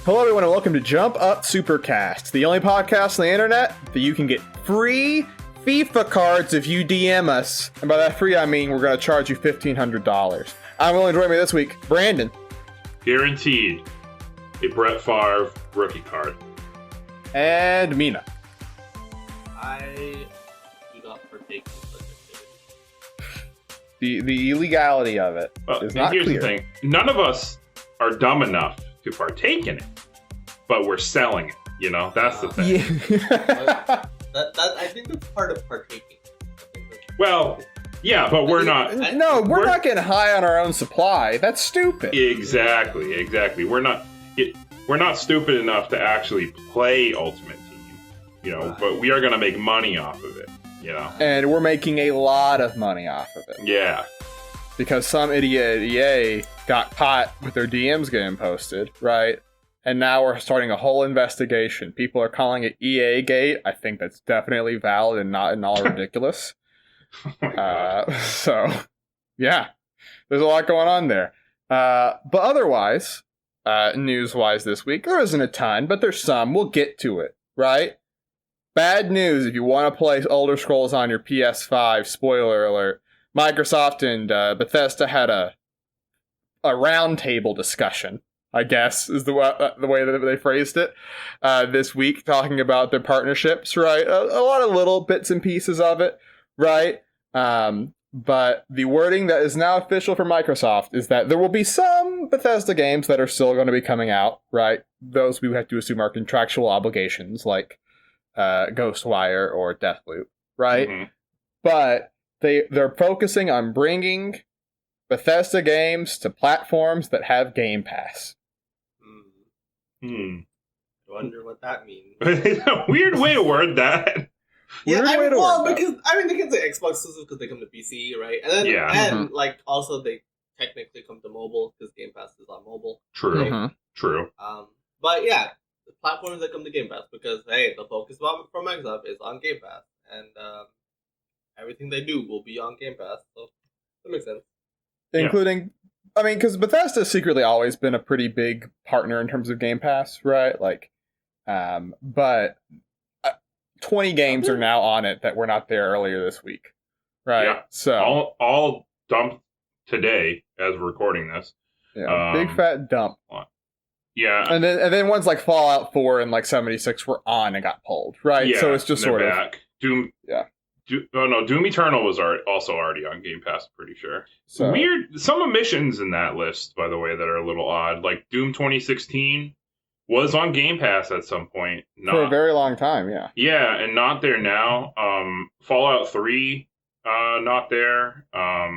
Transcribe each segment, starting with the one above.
Hello everyone and welcome to Up Supercast, the only podcast on the internet that you can get free FIFA cards if you DM us. And by that free, I mean we're going to charge you $1,500. I'm willing to join me this week, Brandon. Guaranteed a Brett Favre rookie card. And Mina. I do not partake in such activity. The illegality of it is not here's clear. The thing. None of us are dumb enough to partake in it, but we're selling it. You know, that's the thing. Yeah. I think that's part of partaking. Well, yeah, but we're not. No, we're not getting high on our own supply. That's stupid. Exactly. We're not stupid enough to actually play Ultimate Team, you know, but we are going to make money off of it, you know. And we're making a lot of money off of it. Yeah. Because some idiot at EA got caught with their DMs getting posted, right? And now we're starting a whole investigation. People are calling it EA Gate. I think that's definitely valid and not at all ridiculous. So, yeah, there's a lot going on there. But otherwise, news-wise this week, there isn't a ton, but there's some. We'll get to it, right? Bad news if you want to play Elder Scrolls on your PS5, spoiler alert, Microsoft and Bethesda had a roundtable discussion, I guess, is the way that they phrased it, this week, talking about their partnerships, right? A lot of little bits and pieces of it, right? But the wording that is now official for Microsoft is that there will be some Bethesda games that are still going to be coming out, right? Those we have to assume are contractual obligations, like Ghostwire or Deathloop, right? Mm-hmm. But they're focusing on bringing Bethesda games to platforms that have Game Pass. I wonder what that means. A weird way to word that. Because they can say Xbox exclusive because they come to PC, right? And then, like, also they technically come to mobile because Game Pass is on mobile. True. Right? True. But yeah, the platforms that come to Game Pass because hey, the focus from Microsoft is on Game Pass, and everything they do will be on Game Pass. So that makes sense. Including, I mean, because Bethesda's secretly always been a pretty big partner in terms of Game Pass, right? Like, but 20 games are now on it that were not there earlier this week, right? Yeah. So all dumped today as we're recording this. Yeah, big fat dump. Yeah, and then ones like Fallout 4 and like 76 were on and got pulled, right? Yeah, so it's just sort back. Doom. Yeah. Doom Eternal was also already on Game Pass, pretty sure. So, weird. Some omissions in that list, by the way, that are a little odd. Like Doom 2016 was on Game Pass at some point. For a very long time, yeah. Yeah, and not there now. Fallout 3, not there. I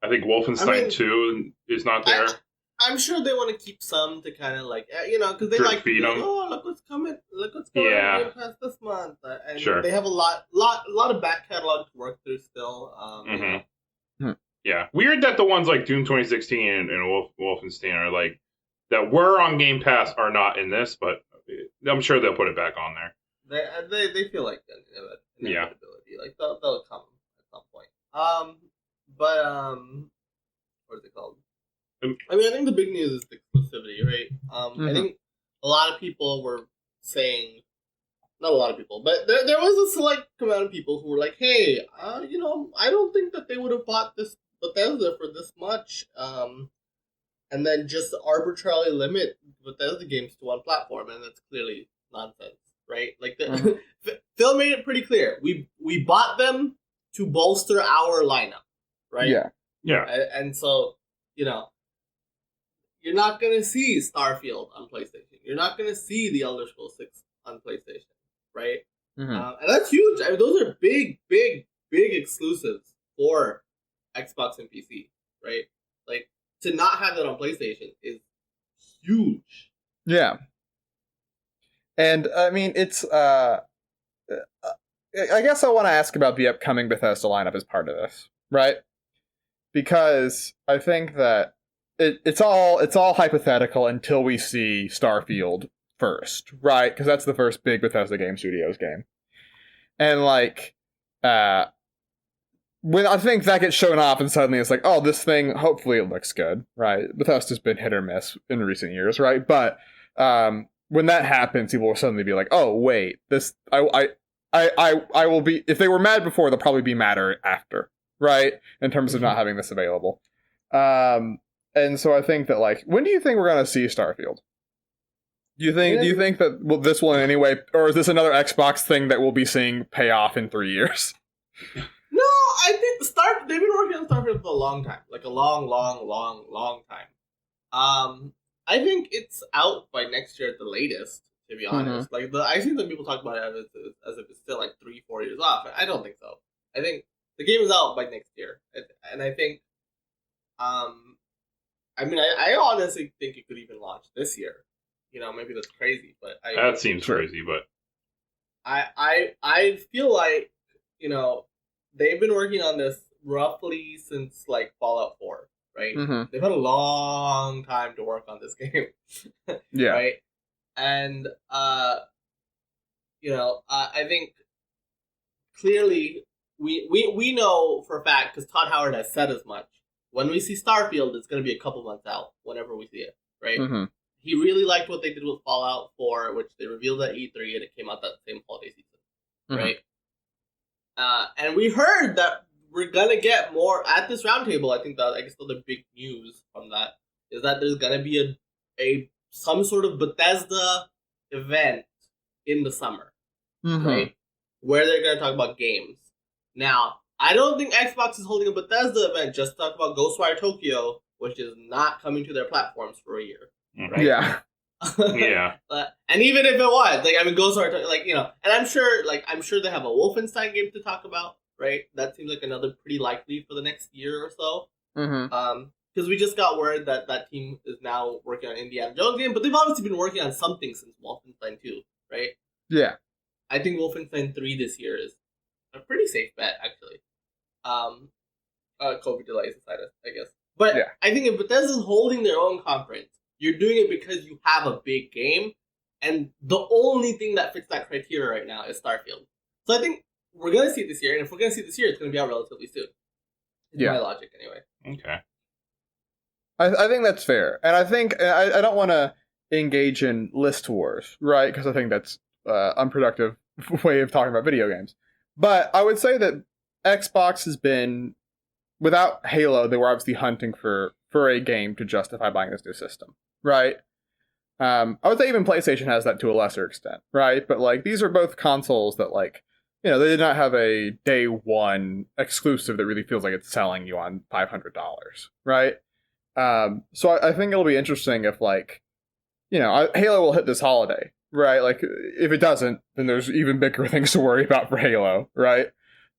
think Wolfenstein 2 is not there. I'm sure they want to keep some to kind of like, because they like feed them. Oh, look what's coming! Look what's coming on Game Pass this month, and sure. They have a lot of back catalog to work through still. Yeah, weird that the ones like Doom 2016 and Wolfenstein are like that were on Game Pass are not in this, but I'm sure they'll put it back on there. They feel like inevitability. Like they'll come at some point. What is it called? I mean, I think the big news is the exclusivity, right? I think a lot of people were saying, not a lot of people, but there was a select amount of people who were like, hey, I don't think that they would have bought this Bethesda for this much, and then just arbitrarily limit Bethesda games to one platform, and that's clearly nonsense, right? Like, Phil made it pretty clear. We bought them to bolster our lineup, right? Yeah. And so, you're not going to see Starfield on PlayStation. You're not going to see The Elder Scrolls 6 on PlayStation, right? And that's huge. I mean, those are big exclusives for Xbox and PC, right? Like, to not have that on PlayStation is huge. Yeah. And, I mean, it's, I guess I want to ask about the upcoming Bethesda lineup as part of this, right? Because I think that it's all hypothetical until we see Starfield first, right? Because that's the first big Bethesda Game Studios game. And, like, when I think that gets shown off and suddenly it's like, oh, this thing, hopefully it looks good, right? Bethesda's been hit or miss in recent years, right? But when that happens, people will suddenly be like, "Oh, wait, this I will be." If they were mad before, they'll probably be madder after, right? In terms of not having this available. And so I think that, like, when do you think we're gonna see Starfield? Do you think that this will in any way, or is this another Xbox thing that we'll be seeing pay off in 3 years? No, I think they've been working on Starfield for a long time, like a long time. I think it's out by next year at the latest. To be honest, like I see some people talk about it as if it's still like 3-4 years off. I don't think so. I think the game is out by next year, and I think, I honestly think it could even launch this year. Maybe that's crazy, but that seems crazy. But I feel like they've been working on this roughly since like Fallout 4, right? They've had a long time to work on this game, yeah, right? And I think clearly we know for a fact, because Todd Howard has said as much. When we see Starfield, it's going to be a couple months out. Whenever we see it, right? He really liked what they did with Fallout 4, which they revealed at E3, and it came out that same holiday season, right? And we heard that we're gonna get more at this roundtable. I think that the big news from that is that there's gonna be some sort of Bethesda event in the summer, right? Where they're gonna talk about games. Now, I don't think Xbox is holding a Bethesda event just to talk about Ghostwire Tokyo, which is not coming to their platforms for a year. Right? Yeah. Yeah. And even if it was, Ghostwire, and I'm sure they have a Wolfenstein game to talk about, right? That seems like another pretty likely for the next year or so. Because we just got word that team is now working on Indiana Jones game, but they've obviously been working on something since Wolfenstein 2, right? Yeah. I think Wolfenstein 3 this year is a pretty safe bet, actually. COVID delays aside, I guess. But yeah. I think if Bethesda's holding their own conference, you're doing it because you have a big game, and the only thing that fits that criteria right now is Starfield. So I think we're going to see it this year, and if we're going to see it this year, it's going to be out relatively soon. It's my logic, anyway. Okay. I think that's fair. And I think, I don't want to engage in list wars, right? Because I think that's unproductive way of talking about video games. But I would say that Xbox has been, without Halo, they were obviously hunting for a game to justify buying this new system, right? I would say even PlayStation has that to a lesser extent, right? But like, these are both consoles that, like, they did not have a day one exclusive that really feels like it's selling you on $500, right? So I think it'll be interesting if, like, Halo will hit this holiday, right? Like, if it doesn't, then there's even bigger things to worry about for Halo, right?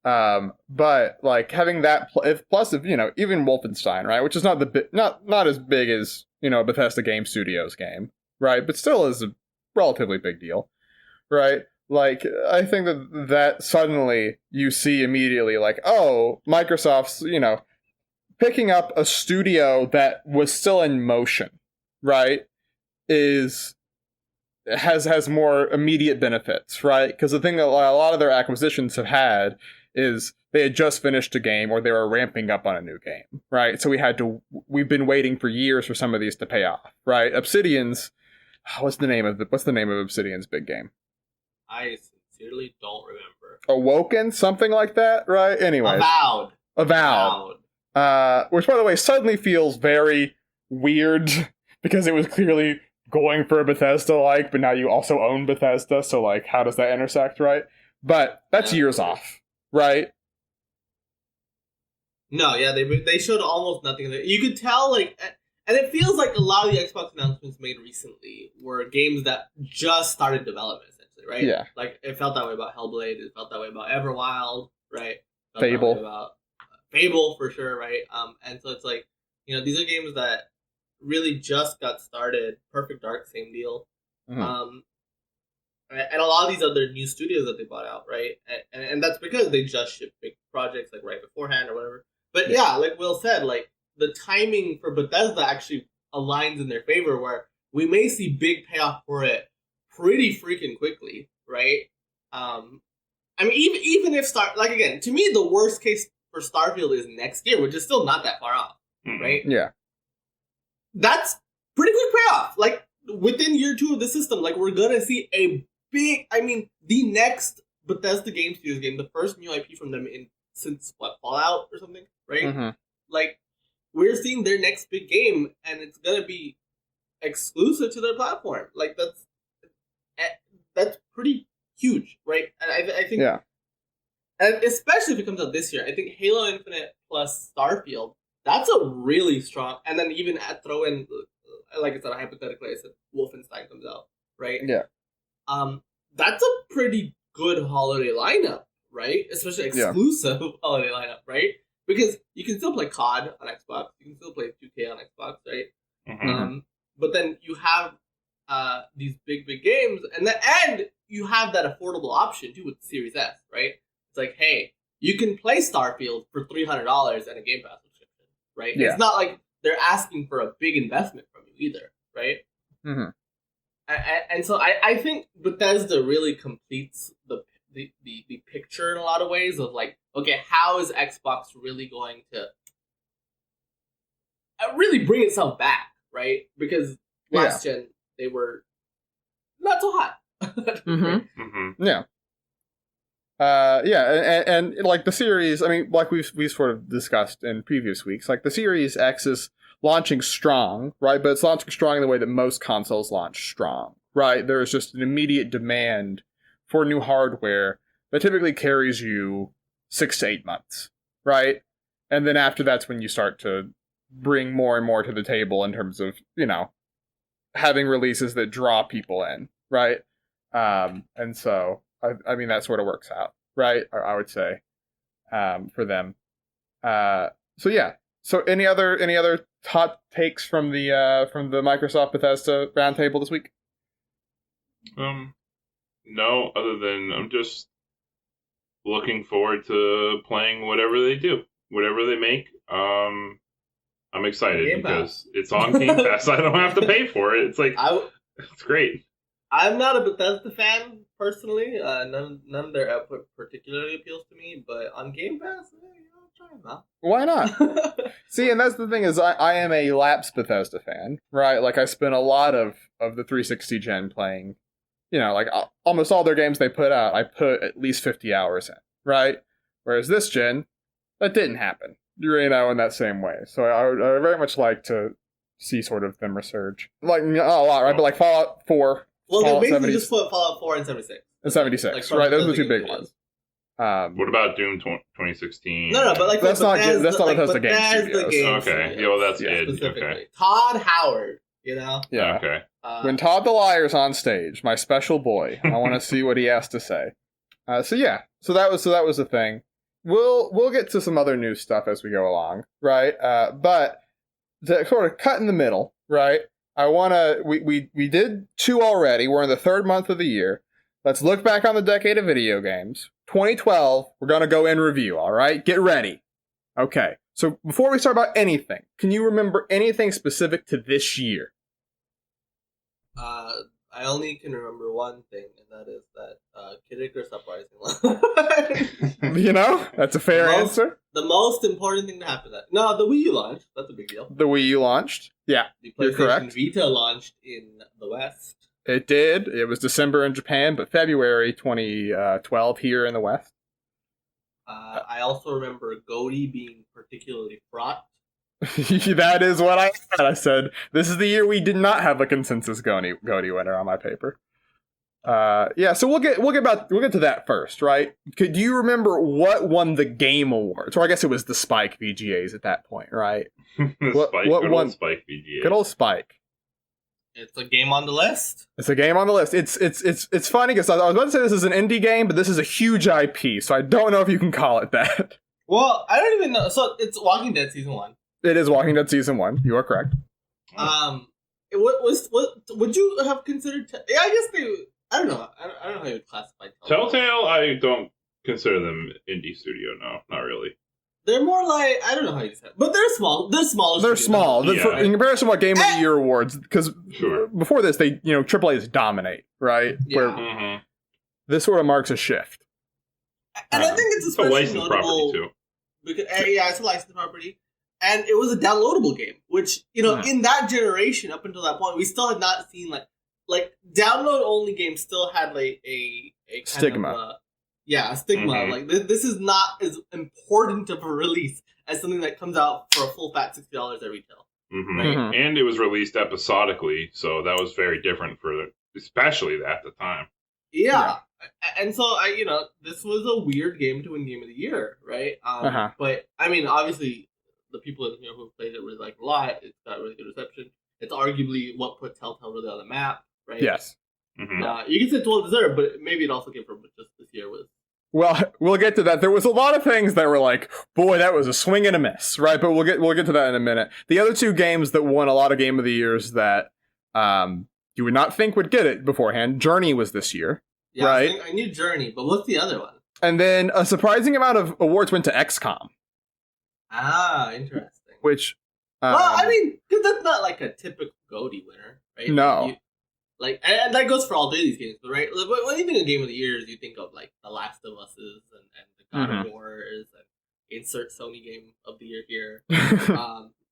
But like having that plus if even Wolfenstein, right, which is not not as big as Bethesda Game Studios game, right, but still is a relatively big deal, right? Like, I think that suddenly you see immediately, like, oh, Microsoft's picking up a studio that was still in motion, right, has more immediate benefits, right? Because the thing that a lot of their acquisitions have had is they had just finished a game or they were ramping up on a new game, right? So we've been waiting for years for some of these to pay off, right? Obsidian's, what's the name of Obsidian's big game? I sincerely don't remember. Awoken, something like that, right? Anyway, Avowed. Which, by the way, suddenly feels very weird because it was clearly going for a Bethesda-like, but now you also own Bethesda, so like, how does that intersect, right? But that's years off. Right? No, yeah, they showed almost nothing. You could tell, like, and it feels like a lot of the Xbox announcements made recently were games that just started development, essentially, right? Yeah. Like, it felt that way about Hellblade, it felt that way about Everwild, right? Fable. About Fable, for sure, right? And so it's like, these are games that really just got started. Perfect Dark, same deal. And a lot of these other new studios that they bought out, right? And that's because they just shipped big projects like right beforehand or whatever. But yeah, like Will said, like the timing for Bethesda actually aligns in their favor, where we may see big payoff for it pretty freaking quickly, right? Even if again, to me, the worst case for Starfield is next year, which is still not that far off, right? Yeah, that's pretty quick payoff. Like, within year 2 of the system, like, we're gonna see a big. I mean, the next Bethesda Game Studios game, the first new IP from them since Fallout or something, right? Mm-hmm. Like, we're seeing their next big game, and it's gonna be exclusive to their platform. Like, that's pretty huge, right? And I think, and especially if it comes out this year, I think Halo Infinite plus Starfield, that's a really strong. And then even throw in, like I said, hypothetically, I said Wolfenstein comes out, right? Yeah. That's a pretty good holiday lineup, right? Especially exclusive holiday lineup, right? Because you can still play COD on Xbox, you can still play 2K on Xbox, right? Mm-hmm. But then you have these big games, and you have that affordable option too with the Series S, right? It's like, hey, you can play Starfield for $300 and a Game Pass subscription, right? Yeah. It's not like they're asking for a big investment from you either, right? Mm-hmm. And so I think Bethesda really completes the picture in a lot of ways of like, okay, how is Xbox really going to really bring itself back, right? Because last gen they were not so hot. Mm-hmm. Mm-hmm. Yeah. And like the Series, I mean, like we've sort of discussed in previous weeks, like the Series X is launching strong, right? But it's launching strong in the way that most consoles launch strong, right? There's just an immediate demand for new hardware that typically carries you 6 to 8 months, right? And then after that's when you start to bring more and more to the table in terms of, you know, having releases that draw people in, right? And so, I mean, that sort of works out, right? I would say, for them. So yeah. So any other hot takes from the Microsoft Bethesda roundtable this week? No, other than I'm just looking forward to playing whatever they do, whatever they make. I'm excited because it's on Game Pass. I don't have to pay for it. It's like it's great. I'm not a Bethesda fan personally. None of their output particularly appeals to me. But on Game Pass, try them out. Why not? See, and that's the thing is, I am a lapsed Bethesda fan, right? Like I spent a lot of the 360 gen playing. You know, like almost all their games they put out, I put at least 50 hours in, right? Whereas this gen, that didn't happen. You know, in that same way. So I would very much like to see sort of them resurge. Like, not a lot, right? But like Fallout 4. Well, Fallout they basically just put Fallout 4 and 76. And 76, like, right? Those are the two big ones. What about Doom 2016? No, but like that's not Bethesda Game Studios. Okay, yeah, well, that's good. Okay. Todd Howard, you know? Yeah. Okay. When Todd the Liar's on stage, my special boy, I want to see what he has to say. So that was the thing. We'll get to some other new stuff as we go along, right? But to sort of cut in the middle, right? We did 2 already. We're in the 3rd month of the year. Let's look back on the decade of video games. 2012, we're going to go in review, all right? Get ready. Okay. So before we start about anything, can you remember anything specific to this year? I only can remember one thing, and that is that Kid Icarus Uprising. You know, that's a fair answer. The most important thing to happen that the Wii U launched. That's a big deal. The Wii U launched. Yeah, you're correct. Vita launched in the West. It did. It was December in Japan, but February 2012 here in the West. I also remember GOTY being particularly fraught. That is what I said. I said, this is the year we did not have a consensus GOTY winner on my paper. So we'll get to that first, right? Do you remember what won the Game Awards? Or I guess it was the Spike VGAs at that point, right? What won Spike VGA? Good old Spike. It's a game on the list. It's a game on the list. It's funny because I was about to say this is an indie game, but this is a huge IP, so I don't know if you can call it that. Well, I don't even know. So it's Walking Dead Season 1. It is Walking Dead Season 1. You are correct. What would you have considered? I guess they. I don't know. I don't know how you would classify Telltale. I don't consider them indie studio. No, not really. They're more like, I don't know how you say it, but they're small. They're small. They're small. Yeah. In comparison to what Game of the Year awards, because before this, they AAA's dominate, right? Yeah. Where this sort of marks a shift. And I think it's especially a licensed notable property too. Because it's a licensed property, and it was a downloadable game, which in that generation up until that point, we still had not seen like like download only games still had like a kind stigma. Of, a stigma. Mm-hmm. Like this is not as important of a release as something that comes out for a full fat $60 at retail. Mm-hmm. Right? Mm-hmm. And it was released episodically, so that was very different especially at the time. Yeah. And so this was a weird game to win Game of the Year, right? But I mean, obviously, the people who played it really liked it a lot. It's got really good reception. It's arguably what put Telltale really on the map, right? Yes. Mm-hmm. You can say it's well deserved, but maybe it also came from just this year was. Well, we'll get to that. There was a lot of things that were like, boy, that was a swing and a miss, right? But we'll get to that in a minute. The other two games that won a lot of Game of the Years that you would not think would get it beforehand. Journey was this year, yeah, right? I knew Journey, but what's the other one? And then a surprising amount of awards went to XCOM. Ah, interesting. Which, well, I mean, because that's not like a typical GOTY winner, right? No. And that goes for all three of these games, but right? When you think of Game of the Years, you think of like The Last of Us's and the God of Wars and insert Sony Game of the Year here.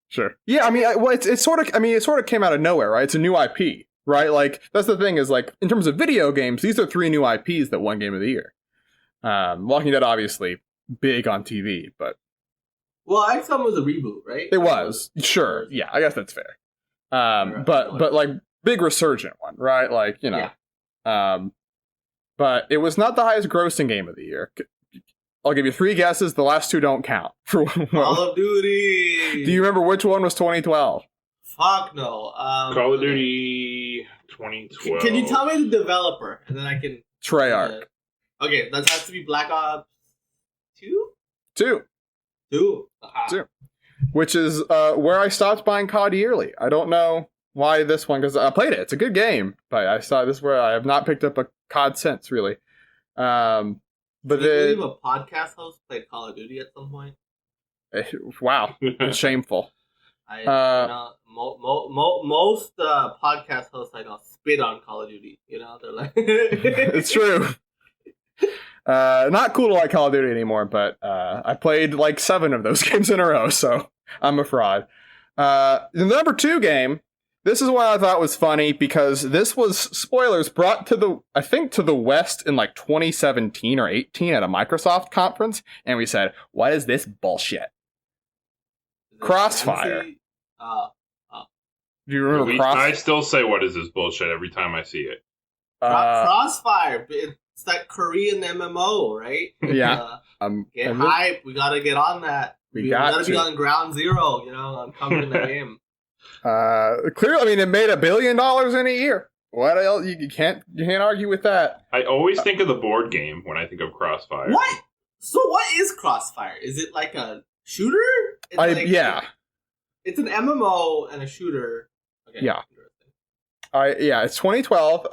Sure. Yeah, I mean, it sort of came out of nowhere, right? It's a new IP, right? Like that's the thing is like in terms of video games, these are 3 new IPs that won Game of the Year. Walking Dead, obviously, big on TV, but well, XCOM was a reboot, right? It was sure. Yeah, I guess that's fair. But like. Big resurgent one, right? Like, but it was not the highest grossing Game of the Year. I'll give you 3 guesses. The last 2 don't count. Call of Duty. Do you remember which one was 2012? Fuck no. Call of Duty 2012. Can you tell me the developer? And then I can... Treyarch. Okay, that has to be Black Ops 2? 2. 2. 2. Which is where I stopped buying COD yearly. I don't know why this one, because I played it. It's a good game, but I saw this where I have not picked up a COD since, really. But then, I believe a podcast host played Call of Duty at some point. Wow, it's shameful. Most podcast hosts I know spit on Call of Duty. They're like, it's true. Not cool to like Call of Duty anymore, but I played like 7 of those games in a row, so I'm a fraud. The number 2 game. This is what I thought was funny because this was, spoilers, brought to the West in like 2017 or 18 at a Microsoft conference, and we said, what is this bullshit? Crossfire. Do you remember Crossfire? I still say, what is this bullshit every time I see it. Crossfire. It's that Korean MMO, right? Yeah. Get hype. We gotta get on that. We gotta be on ground zero, I'm covering the game. Clearly, I mean, it made $1 billion in a year. What else? You can't argue with that. I always think of the board game when I think of Crossfire. What? So what is Crossfire? Is it like a shooter? Yeah. It's an MMO and a shooter. Okay. Yeah. It's 2012.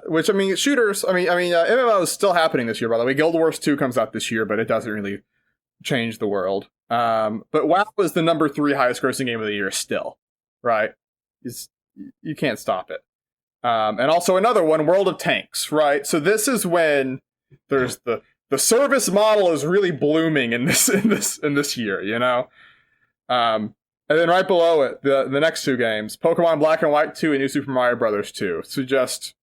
Which I mean, shooters. MMO is still happening this year. By the way, Guild Wars 2 comes out this year, but it doesn't really change the world. But WoW was the number 3 highest grossing game of the year still. Right, you can't stop it, and also another one, World of Tanks. Right, so this is when there's the service model is really blooming in this year, and then right below it, the next 2 games, Pokemon Black and White 2 and New Super Mario Brothers 2. So just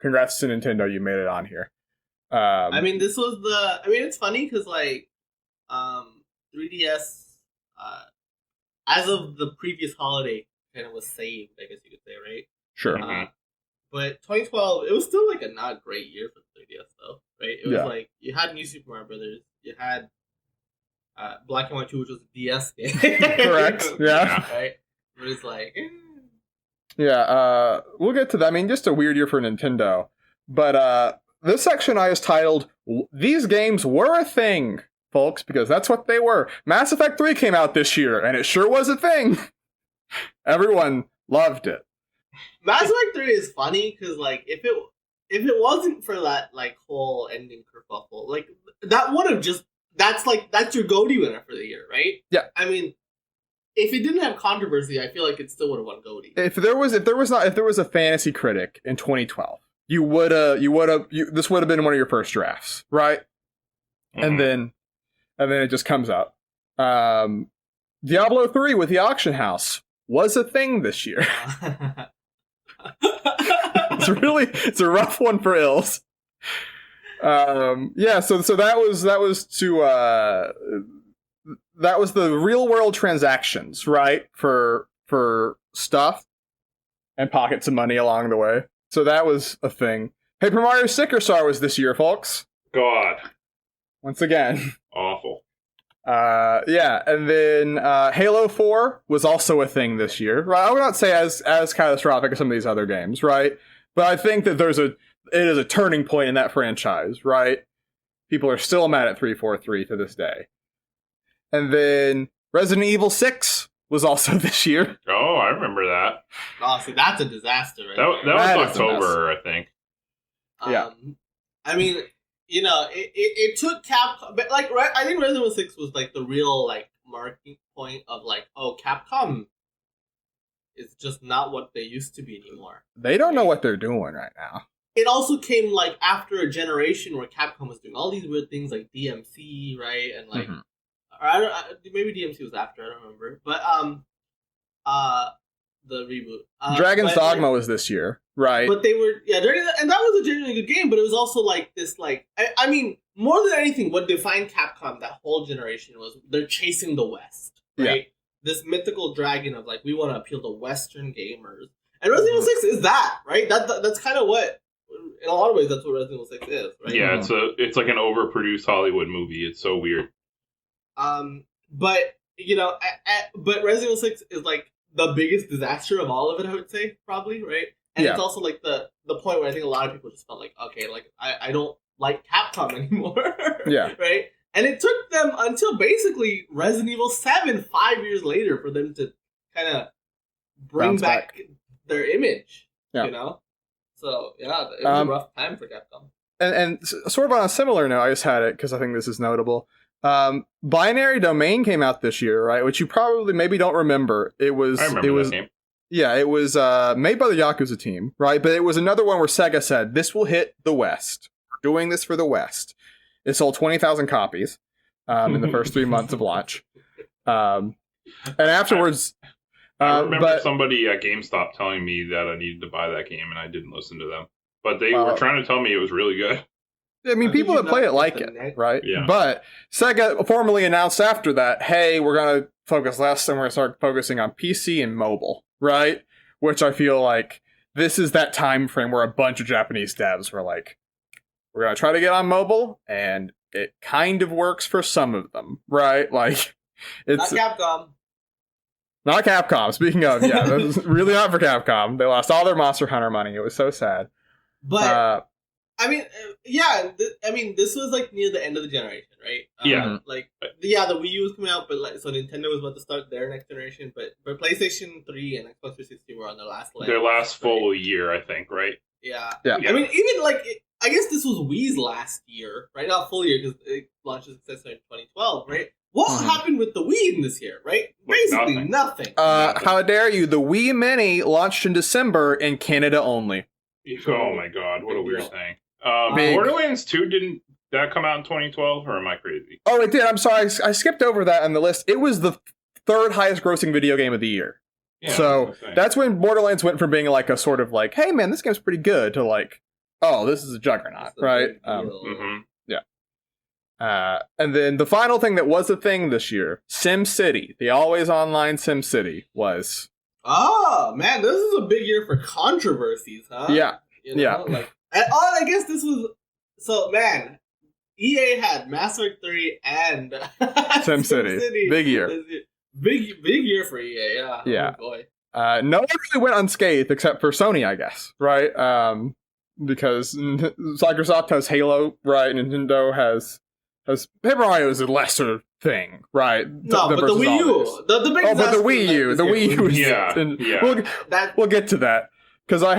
congrats to Nintendo, you made it on here. This was it's funny because 3DS. As of the previous holiday, kind of was saved, I guess you could say, right? Sure. But 2012, it was still like a not great year for the 3DS, though, right? It was like you had New Super Mario Brothers, you had Black and White 2, which was a DS game. Correct. Yeah. Right. But it's like, yeah. We'll get to that. I mean, just a weird year for Nintendo. But this section I just titled "These Games Were a Thing." Folks, because that's what they were. Mass Effect 3 came out this year, and it sure was a thing. Everyone loved it. Mass Effect 3 is funny because, if it wasn't for that whole ending kerfuffle, that would have just that's your GOTY winner for the year, right? Yeah. I mean, if it didn't have controversy, I feel like it still would have won GOTY. If there was a fantasy critic in 2012, this would have been one of your first drafts, right? Mm-hmm. And then it just comes out. Diablo 3 with the auction house was a thing this year. it's a rough one for Ills. Yeah, so that was the real world transactions, right? For stuff and pockets of money along the way. So that was a thing. Paper Mario Sticker Star was this year, folks. God. Once again. Awful. Yeah, and then Halo 4 was also a thing this year. Right? I would not say as catastrophic as some of these other games, right? But I think that it is a turning point in that franchise, right? People are still mad at 343 to this day. And then Resident Evil 6 was also this year. Oh, I remember that. Oh, see, that's a disaster, right? That was October, I think. Yeah. I mean, it took Capcom, but like, I think Resident Evil 6 was like the real like marking point of like, oh, Capcom is just not what they used to be anymore. They don't know what they're doing right now. It also came like after a generation where Capcom was doing all these weird things like DMC, right, and like, maybe DMC was after, I don't remember, but the reboot. Dragon's Dogma was this year, right? But they were, and that was a genuinely good game, but it was also like this, like, I mean, more than anything, what defined Capcom that whole generation was they're chasing the West, right? Yeah. This mythical dragon of like, we want to appeal to Western gamers. And Resident Evil 6 is that, right? That's kind of what, in a lot of ways, that's what Resident Evil 6 is, right? Yeah, it's like an overproduced Hollywood movie. It's so weird. But, but Resident Evil 6 is like the biggest disaster of all of it, I would say, probably, right? And it's also like the point where I think a lot of people just felt like, okay, like, I don't like Capcom anymore. Yeah. Right? And it took them until basically Resident Evil 7, 5 years later, for them to kind of bring back their image, So, yeah, it was a rough time for Capcom. And sort of on a similar note, I just had it because I think this is notable. Binary Domain came out this year, right? Which you probably maybe don't remember. I remember that game. Yeah, it was made by the Yakuza team, right? But it was another one where Sega said, this will hit the West. We're doing this for the West. It sold 20,000 copies in the first 3 months of launch. And afterwards... I remember somebody at GameStop telling me that I needed to buy that game, and I didn't listen to them. But they were trying to tell me it was really good. I mean, people that play it like it, right? Yeah. But Sega formally announced after that, hey, we're going to focus less and we're going to start focusing on PC and mobile, right? Which I feel like this is that time frame where a bunch of Japanese devs were like, we're going to try to get on mobile, and it kind of works for some of them, right? Like, it's... Not Capcom. Not Capcom. Speaking of, yeah, this is really not for Capcom. They lost all their Monster Hunter money. It was so sad. But... I mean, this was like near the end of the generation, right? Yeah. The Wii U was coming out, but so Nintendo was about to start their next generation, but PlayStation 3 and Xbox 360 were on their last leg. Their last full year, I think, right? Yeah. Yeah. I mean, even I guess this was Wii's last year, right? Not full year because it launched as successor in 2012, right? What happened with the Wii in this year, right? Basically nothing. How dare you? The Wii Mini launched in December in Canada only. Oh my god, what a weird thing. Borderlands 2, didn't that come out in 2012, or am I crazy? Oh, it did. I'm sorry. I skipped over that on the list. It was the third highest grossing video game of the year. Yeah, so that's when Borderlands went from being like a sort of like, hey man, this game's pretty good, to like, oh, this is a juggernaut, right? Yeah. And then the final thing that was a thing this year, SimCity, the always online SimCity was. Oh man, this is a big year for controversies, huh? Yeah. I guess this was... So, man, EA had Mass Effect 3 and SimCity. Big year. Big year for EA, yeah. Yeah. Oh, boy. No one really went unscathed except for Sony, I guess, right? Because Microsoft has Halo, right? Nintendo has Paper Mario is a lesser thing, right? No, but the Wii U. The big but the Wii U. The Wii U is... Yeah. We'll get to that. Because I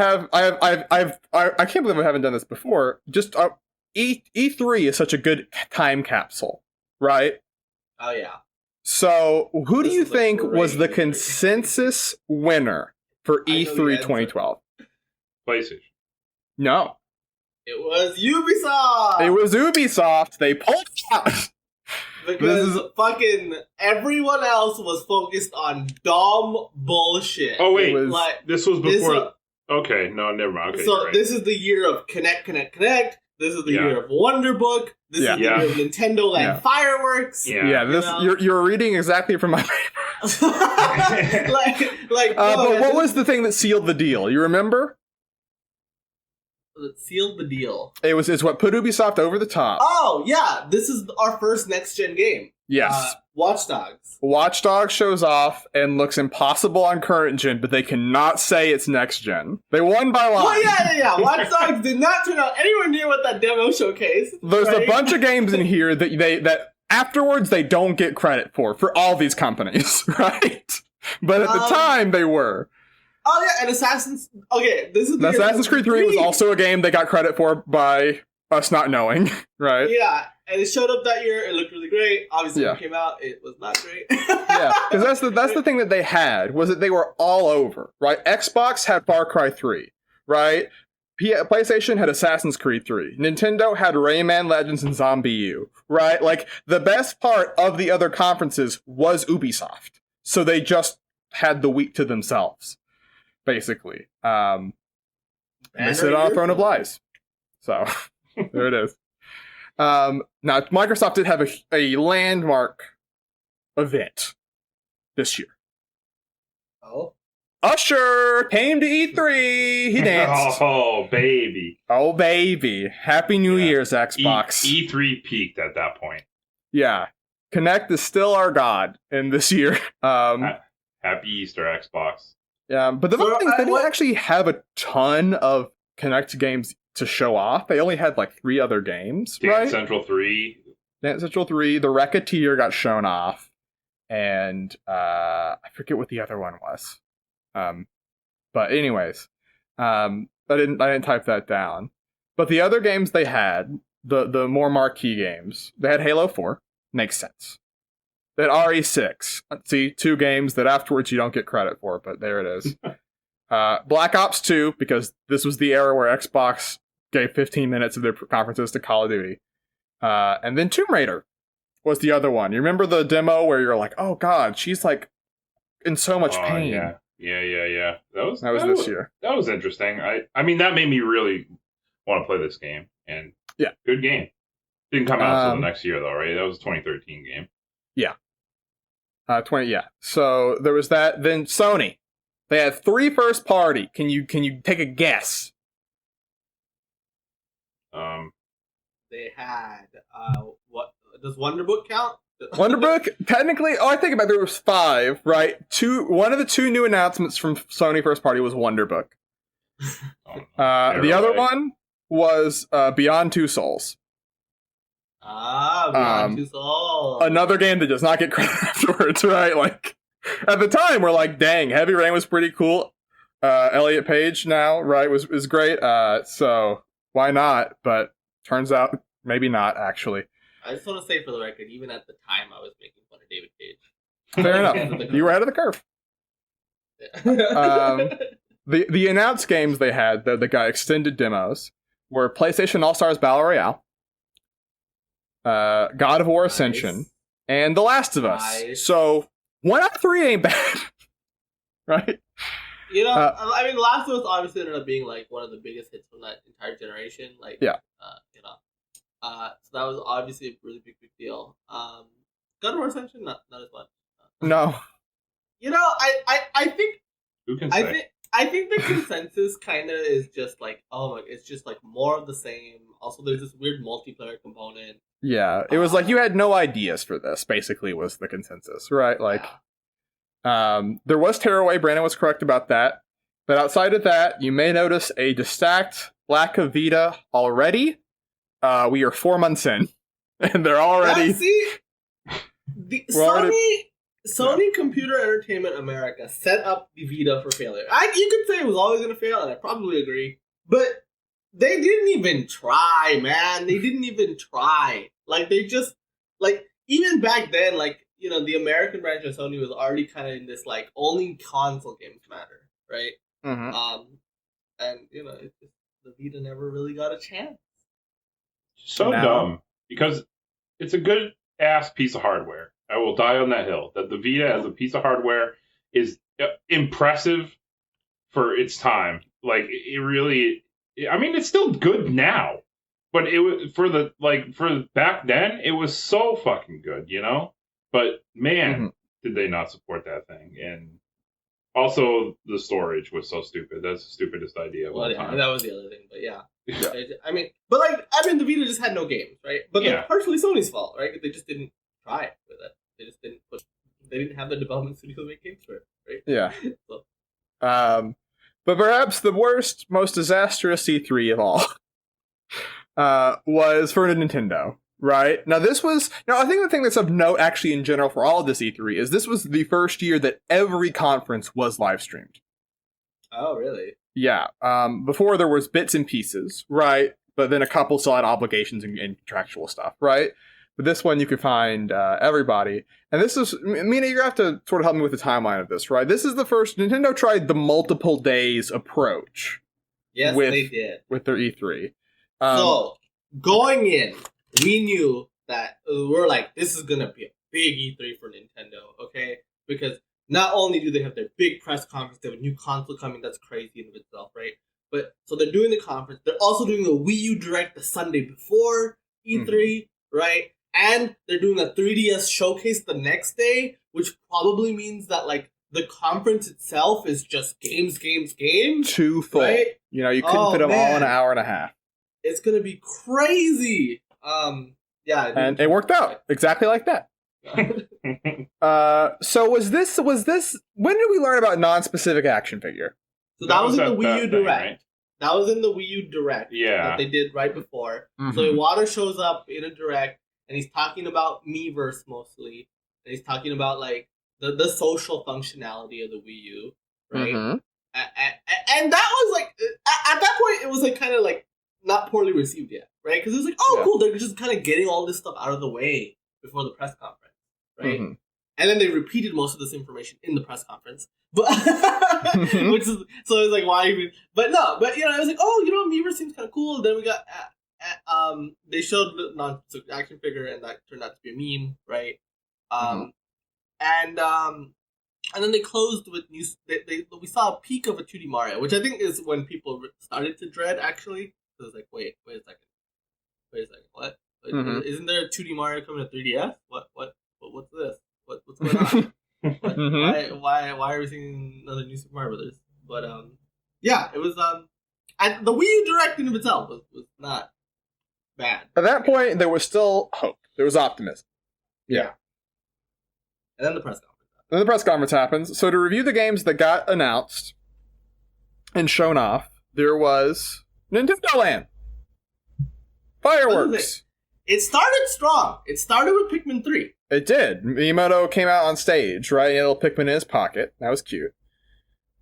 can't believe I haven't done this before. Just E3 is such a good time capsule, right? Oh yeah. So who do you think was the consensus winner for E3 2012? PlayStation. No. It was Ubisoft. They pulled out. Because fucking everyone else was focused on dumb bullshit. Oh wait, this was before. Okay, no, never mind. Okay, so this is the year of Connect. This is the year of Wonderbook. This is the year of Nintendo Land fireworks. You're reading exactly from my paper. But what was the thing that sealed the deal? You remember? That sealed the deal. It's what put Ubisoft over the top. Oh yeah, this is our first next gen game. Yes. Watch Dogs. Watch Dogs shows off and looks impossible on current gen, but they cannot say it's next gen. They won by line. Well, yeah. Watch Dogs did not turn out anywhere near what that demo showcased. There's a bunch of games in here that afterwards they don't get credit for all these companies, right? But at the time they were. Oh yeah, and Assassin's Creed 3 was also a game they got credit for by us not knowing, right? Yeah, and it showed up that year. It looked really great. Obviously, when it came out, it was not great. Yeah, because that's the thing that they had, was that they were all over, right? Xbox had Far Cry 3, right? PlayStation had Assassin's Creed 3. Nintendo had Rayman Legends and Zombie U, right? Like, the best part of the other conferences was Ubisoft. So they just had the week to themselves, basically. They sit on a throne of lies. So, there it is. Now, Microsoft did have a landmark event this year. Oh? Usher came to E3. He danced. Oh, baby. Oh, baby. Happy New Year's, Xbox. E3 peaked at that point. Yeah. Connect is still our god in this year. Happy Easter, Xbox. Yeah, but the funny thing is they didn't actually have a ton of Connect games to show off. They only had like 3 other games, Dance Central 3. Dance Central 3. The Racketeer got shown off. And I forget what the other one was. But anyways, I didn't type that down. But the other games they had, the more marquee games, they had Halo 4. Makes sense. They had RE6. See, 2 games that afterwards you don't get credit for, but there it is. Black Ops 2, because this was the era where Xbox gave 15 minutes of their conferences to Call of Duty. And then Tomb Raider was the other one. You remember the demo where you're like, oh god, she's like in so much pain. Yeah. That was this year. That was interesting. I mean, that made me really want to play this game. And good game. Didn't come out until the next year, though, right? That was a 2013 game. Yeah. So there was that. Then Sony. They had 3 first party. Can you take a guess? They had what does Wonderbook count? Wonderbook, technically, I think about there was 5, right? One of the 2 new announcements from Sony first party was Wonderbook. The other one was Beyond Two Souls. Beyond Two Souls. Another game that does not get credit afterwards, right? Like, at the time, we're like, dang, Heavy Rain was pretty cool. Elliot Page now, right, was great. So why not? But turns out, maybe not, actually. I just want to say for the record, even at the time, I was making fun of David Cage. Fair enough. You were ahead of the curve. The announced games they had that got extended demos were PlayStation All-Stars Battle Royale, God of War Ascension, and The Last of Us. Nice. So 1 out of 3 ain't bad, right? You know, I mean, Last of Us obviously ended up being like one of the biggest hits from that entire generation. Like, so that was obviously a really big deal. God of War Ascension, not as much. No. You know, I think. Who can say? I think the consensus kind of is just like, it's just like more of the same. Also, there's this weird multiplayer component. Yeah, it was like you had no ideas for this, basically, was the consensus, right? Like, there was Tearaway, Brandon was correct about that. But outside of that, you may notice a stacked lack of Vita already. We are 4 months in, and they're already... Sony Computer Entertainment America set up the Vita for failure. You could say it was always going to fail, and I probably agree. But they didn't even try, man. They didn't even try. Like, they just... Like, even back then, like, you know, the American branch of Sony was already kind of in this, like, only console games matter, right? Mm-hmm. And, you know, the Vita never really got a chance. So dumb. Because it's a good-ass piece of hardware. I will die on that hill. That the Vita as a piece of hardware is impressive for its time. like it really. I mean, it's still good now, but it was for back then. It was so fucking good, you know. But man, did they not support that thing? And also, the storage was so stupid. That's the stupidest idea of all time. That was the other thing. But yeah. I mean, the Vita just had no games, right? But that's partially Sony's fault, right? They just didn't try with it. They just didn't they didn't have the development studio to make games for it, right? Yeah. But perhaps the worst, most disastrous E3 of all was for Nintendo, right? Now, I think the thing that's of note, actually, in general, for all of this E3 is this was the first year that every conference was live streamed. Oh, really? Yeah. Before there was bits and pieces, right? But then a couple still had obligations and contractual stuff, right? But this one you could find everybody. And this is, Mina, you have to sort of help me with the timeline of this, right? This is the first, Nintendo tried the multiple days approach. Yes, they did. With their E3. So, going in, we knew that we're like, this is going to be a big E3 for Nintendo, okay? Because not only do they have their big press conference, they have a new console coming that's crazy in itself, right? But, so they're doing the conference. They're also doing a Wii U Direct the Sunday before E3, right? And they're doing a 3DS showcase the next day, which probably means that, like, the conference itself is just games. Too full. Right? You know, you couldn't fit them all in an hour and a half. It's going to be crazy. Yeah. And it worked out exactly like that. So was this, when did we learn about non-specific action figure? So that was in the Wii U Direct. Right? That was in the Wii U Direct. Yeah. That they did right before. So Iwata shows up in a Direct. And he's talking about Miiverse mostly. And he's talking about, like, the social functionality of the Wii U, right? And that was, like, at that point, it was, like, kind of, like, not poorly received yet, right? Because it was like, cool, they're just kind of getting all this stuff out of the way before the press conference, right? And then they repeated most of this information in the press conference. But which is, so it's like, why even? But no, but, you know, it was like, Miiverse seems kind of cool. Then we got... they showed the non-specific action figure, and that turned out to be a meme, right? And then they closed with new. We saw a peek of a 2D Mario, which I think is when people started to dread. Actually, it was like, wait a second, what? Isn't there a 2D Mario coming to 3DS? What's this? What's going on? Why are we seeing another new Super Mario Brothers? But yeah, it was and the Wii U Direct in of itself was not bad. At that point, there was still hope. There was optimism. Yeah. And then the press conference. Then the press conference happens. So to review the games that got announced and shown off, there was Nintendo Land. Fireworks. It started strong. It started with Pikmin 3. It did. Miyamoto came out on stage, right? He had a little Pikmin in his pocket. That was cute.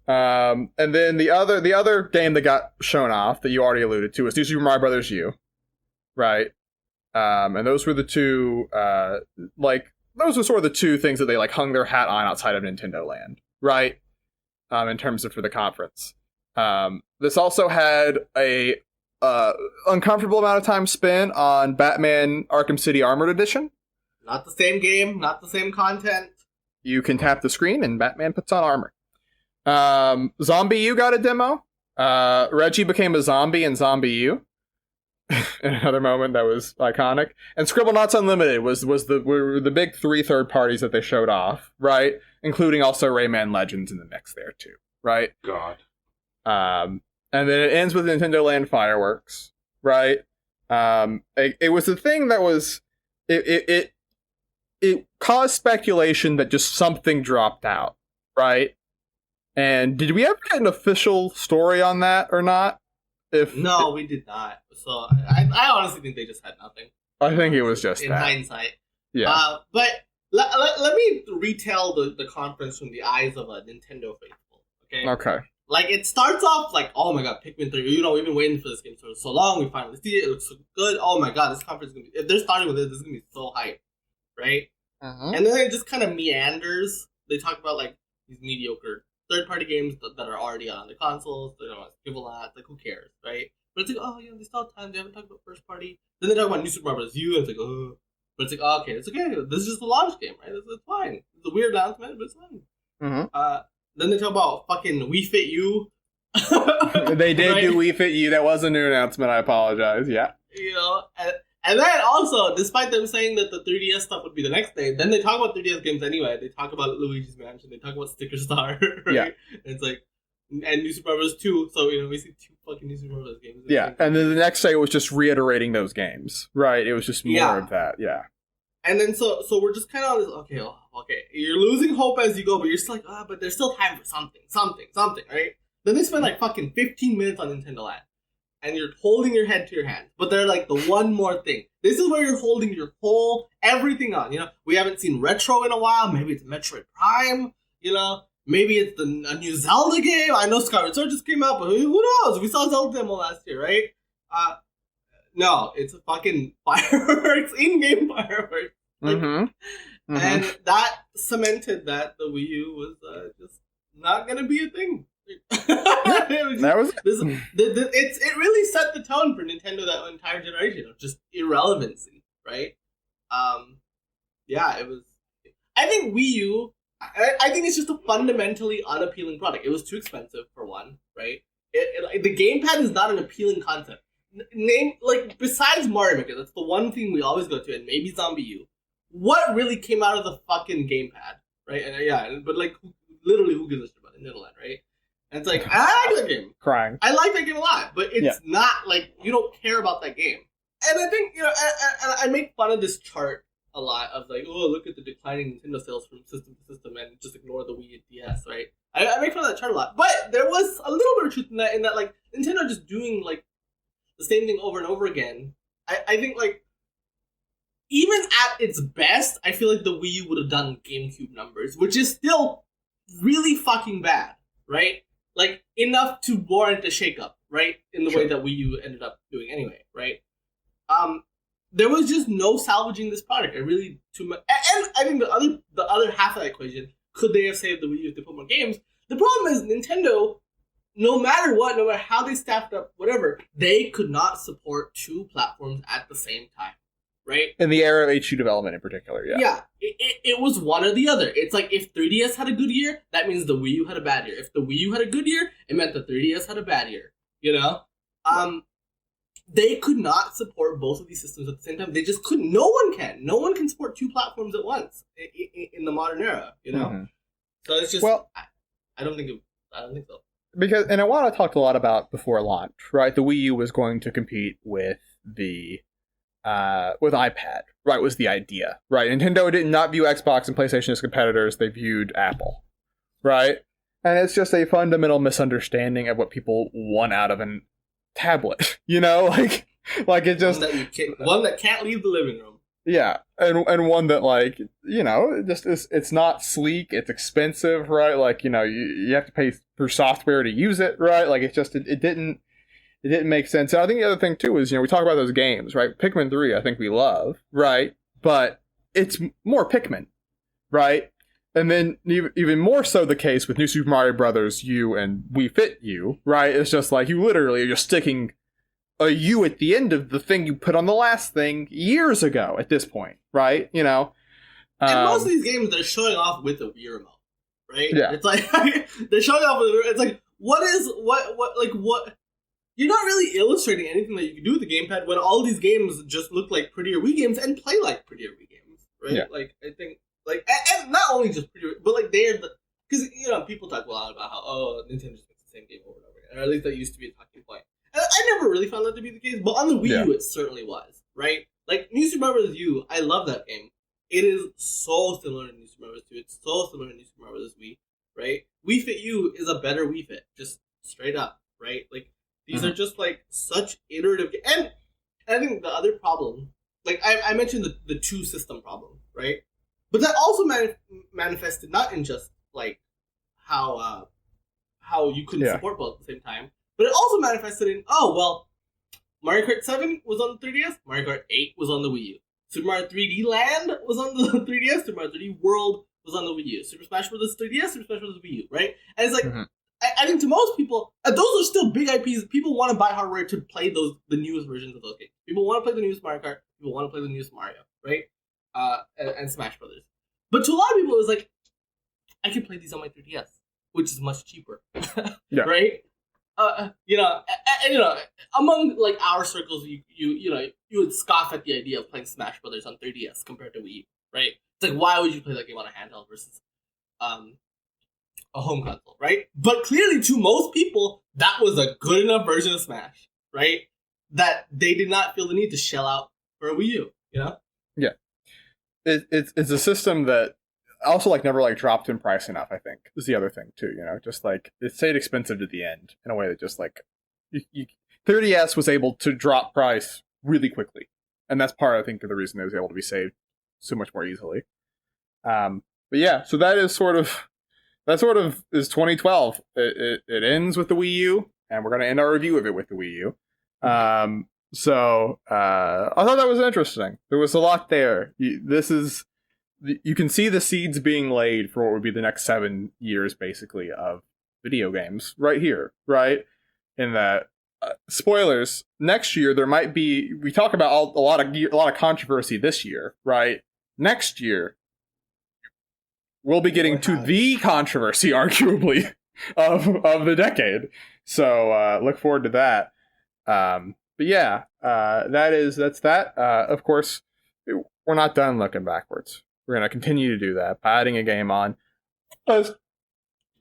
And then the other game that got shown off that you already alluded to was New Super Mario Brothers U. Right. And those were the two, those were sort of the two things that they, like, hung their hat on outside of Nintendo Land. Right. In terms of for the conference. This also had a uncomfortable amount of time spent on Batman Arkham City Armored Edition. Not the same game, not the same content. You can tap the screen and Batman puts on armor. Zombie U got a demo. Reggie became a zombie in Zombie U. Another moment that was iconic. And Scribblenauts Unlimited were the big 3 third parties that they showed off, right? Including also Rayman Legends in the mix there too, right? God. And then it ends with Nintendo Land fireworks, right? It was the thing that was it caused speculation that just something dropped out, right? And did we ever get an official story on that or not? No, we did not. So I honestly think they just had nothing. I think it was just in that. hindsight. Yeah. But let me retell the conference from the eyes of a Nintendo faithful. Okay. Okay. Like, it starts off like, oh my god, Pikmin 3. You know, we've been waiting for this game for so long. We finally see it. It looks so good. Oh my god, this conference is gonna be. If they're starting with this is gonna be so hype, right? And then it just kind of meanders. They talk about, like, these mediocre third-party games that are already on the consoles. They don't want to give a lot. Like, who cares, right? But it's like, oh, yeah, they still have time. They haven't talked about first-party. Then they talk about New Super Mario Bros. U, and it's like, oh. But it's like, oh, okay, it's okay. This is just a launch game, right? It's fine. It's a weird announcement, but it's fine. Then they talk about fucking Wii Fit U. They did do Wii Fit U. That was a new announcement. I apologize. Yeah. And then also, despite them saying that the 3DS stuff would be the next day, then they talk about 3DS games anyway. They talk about Luigi's Mansion. They talk about Sticker Star. Right? Yeah. And it's like, and New Super Mario Bros. 2. So, we see 2 fucking New Super Mario Bros. Games. Yeah. And then the next day was just reiterating those games. Right. It was just more of that. Yeah. And then so we're just kind of okay. You're losing hope as you go, but you're still like, but there's still time for something, right? Then they spend like fucking 15 minutes on Nintendo Land. And you're holding your head to your hands. But they're like, the one more thing. This is where you're holding your whole everything on. We haven't seen Retro in a while. Maybe it's Metroid Prime. Maybe it's a new Zelda game. I know Skyward Sword just came out, but who knows? We saw Zelda demo last year, right? No, it's a fucking fireworks, in-game fireworks. And that cemented that the Wii U was just not going to be a thing. It really set the tone for Nintendo that entire generation of just irrelevancy, right? It was. I think Wii U. I think it's just a fundamentally unappealing product. It was too expensive for one, right? The gamepad is not an appealing concept. Besides Mario Maker, that's the one thing we always go to, and maybe Zombie U. What really came out of the fucking gamepad, right? And but literally, who gives a shit about Nintendo Land, right? And it's like, I like that game. Crying. I like that game a lot, but it's not like you don't care about that game. And I think, and I make fun of this chart a lot of like, oh, look at the declining Nintendo sales from system to system and just ignore the Wii and DS, right? I make fun of that chart a lot. But there was a little bit of truth in that like Nintendo just doing like the same thing over and over again. I think like even at its best, I feel like the Wii U would have done GameCube numbers, which is still really fucking bad, right? Like, enough to warrant a shakeup, right? In the way that Wii U ended up doing anyway, right? There was just no salvaging this product. Too much. And I think the other half of that equation, could they have saved the Wii U if they put more games? The problem is Nintendo, no matter what, no matter how they staffed up, whatever, they could not support 2 platforms at the same time, right? In the era of H2 development in particular, yeah. Yeah, it was one or the other. It's like, if 3DS had a good year, that means the Wii U had a bad year. If the Wii U had a good year, it meant the 3DS had a bad year, They could not support both of these systems at the same time. They just couldn't. No one can. No one can support 2 platforms at once in the modern era, So it's just, I don't think so. Because, and Iwata talked a lot about before launch, right? The Wii U was going to compete with with iPad, right, was the idea, right? Nintendo did not view Xbox and PlayStation as competitors. They viewed Apple, right? And it's just a fundamental misunderstanding of what people want out of a tablet, like it just... One that can't leave the living room. Yeah, and one that, like, just it's not sleek, it's expensive, right? Like, you have to pay for software to use it, right? Like, it just, it didn't make sense. And I think the other thing, too, is, we talk about those games, right? Pikmin 3, I think we love, right? But it's more Pikmin, right? And then even more so the case with New Super Mario Bros. U and Wii Fit U, right? It's just like, you literally are just sticking a U at the end of the thing you put on the last thing years ago at this point, right? And most of these games, they're showing off with a Wii remote, right? Yeah. It's like, they're showing off with it's like, what you're not really illustrating anything that you can do with the gamepad when all these games just look like prettier Wii games and play like prettier Wii games, right? Yeah. Like, I think, like, and not only just prettier, but like they're because people talk a lot about how Nintendo just makes the same game over and over again, or at least that used to be a talking point. And I never really found that to be the case, but on the Wii U it certainly was, right? Like, New Super Mario Bros. U, I love that game. It is so similar to New Super Mario Bros. 2. It's so similar to New Super Mario Bros. Wii, right? Wii Fit U is a better Wii Fit, just straight up, right? Like, these are just, like, such iterative... And I think the other problem... Like, I mentioned the 2-system problem, right? But that also manifested not in just, like, how you couldn't support both at the same time, but it also manifested in, Mario Kart 7 was on the 3DS, Mario Kart 8 was on the Wii U. Super Mario 3D Land was on the 3DS, Super Mario 3D World was on the Wii U. Super Smash Bros. 3DS, Super Smash Bros. Wii U, right? And it's like... I think to most people, those are still big IPs. People want to buy hardware to play the newest versions of those games. People want to play the newest Mario Kart. People want to play the newest Mario, right? And Smash Brothers. But to a lot of people, it's like, I can play these on my 3DS, which is much cheaper, right? among like our circles, you would scoff at the idea of playing Smash Brothers on 3DS compared to Wii U, right? It's like, why would you play that game on a handheld versus a home console, right? But clearly, to most people, that was a good enough version of Smash, right? That they did not feel the need to shell out for a Wii U, Yeah, it's a system that also like never like dropped in price enough. I think is the other thing too. Just like it stayed expensive to the end in a way that just like 3DS was able to drop price really quickly, and that's part I think of the reason it was able to be saved so much more easily. But yeah, so that sort of is 2012. It ends with the Wii U, and we're going to end our review of it with the Wii U. So I thought that was interesting. There was a lot there. You can see the seeds being laid for what would be the next 7 years, basically, of video games right here, right? In that, spoilers, next year there might be. We talk about a lot of controversy this year, right? Next year, we'll be getting to the controversy, arguably, of the decade. So look forward to that. But yeah, that's that. Of course, we're not done looking backwards. We're going to continue to do that by adding a game on the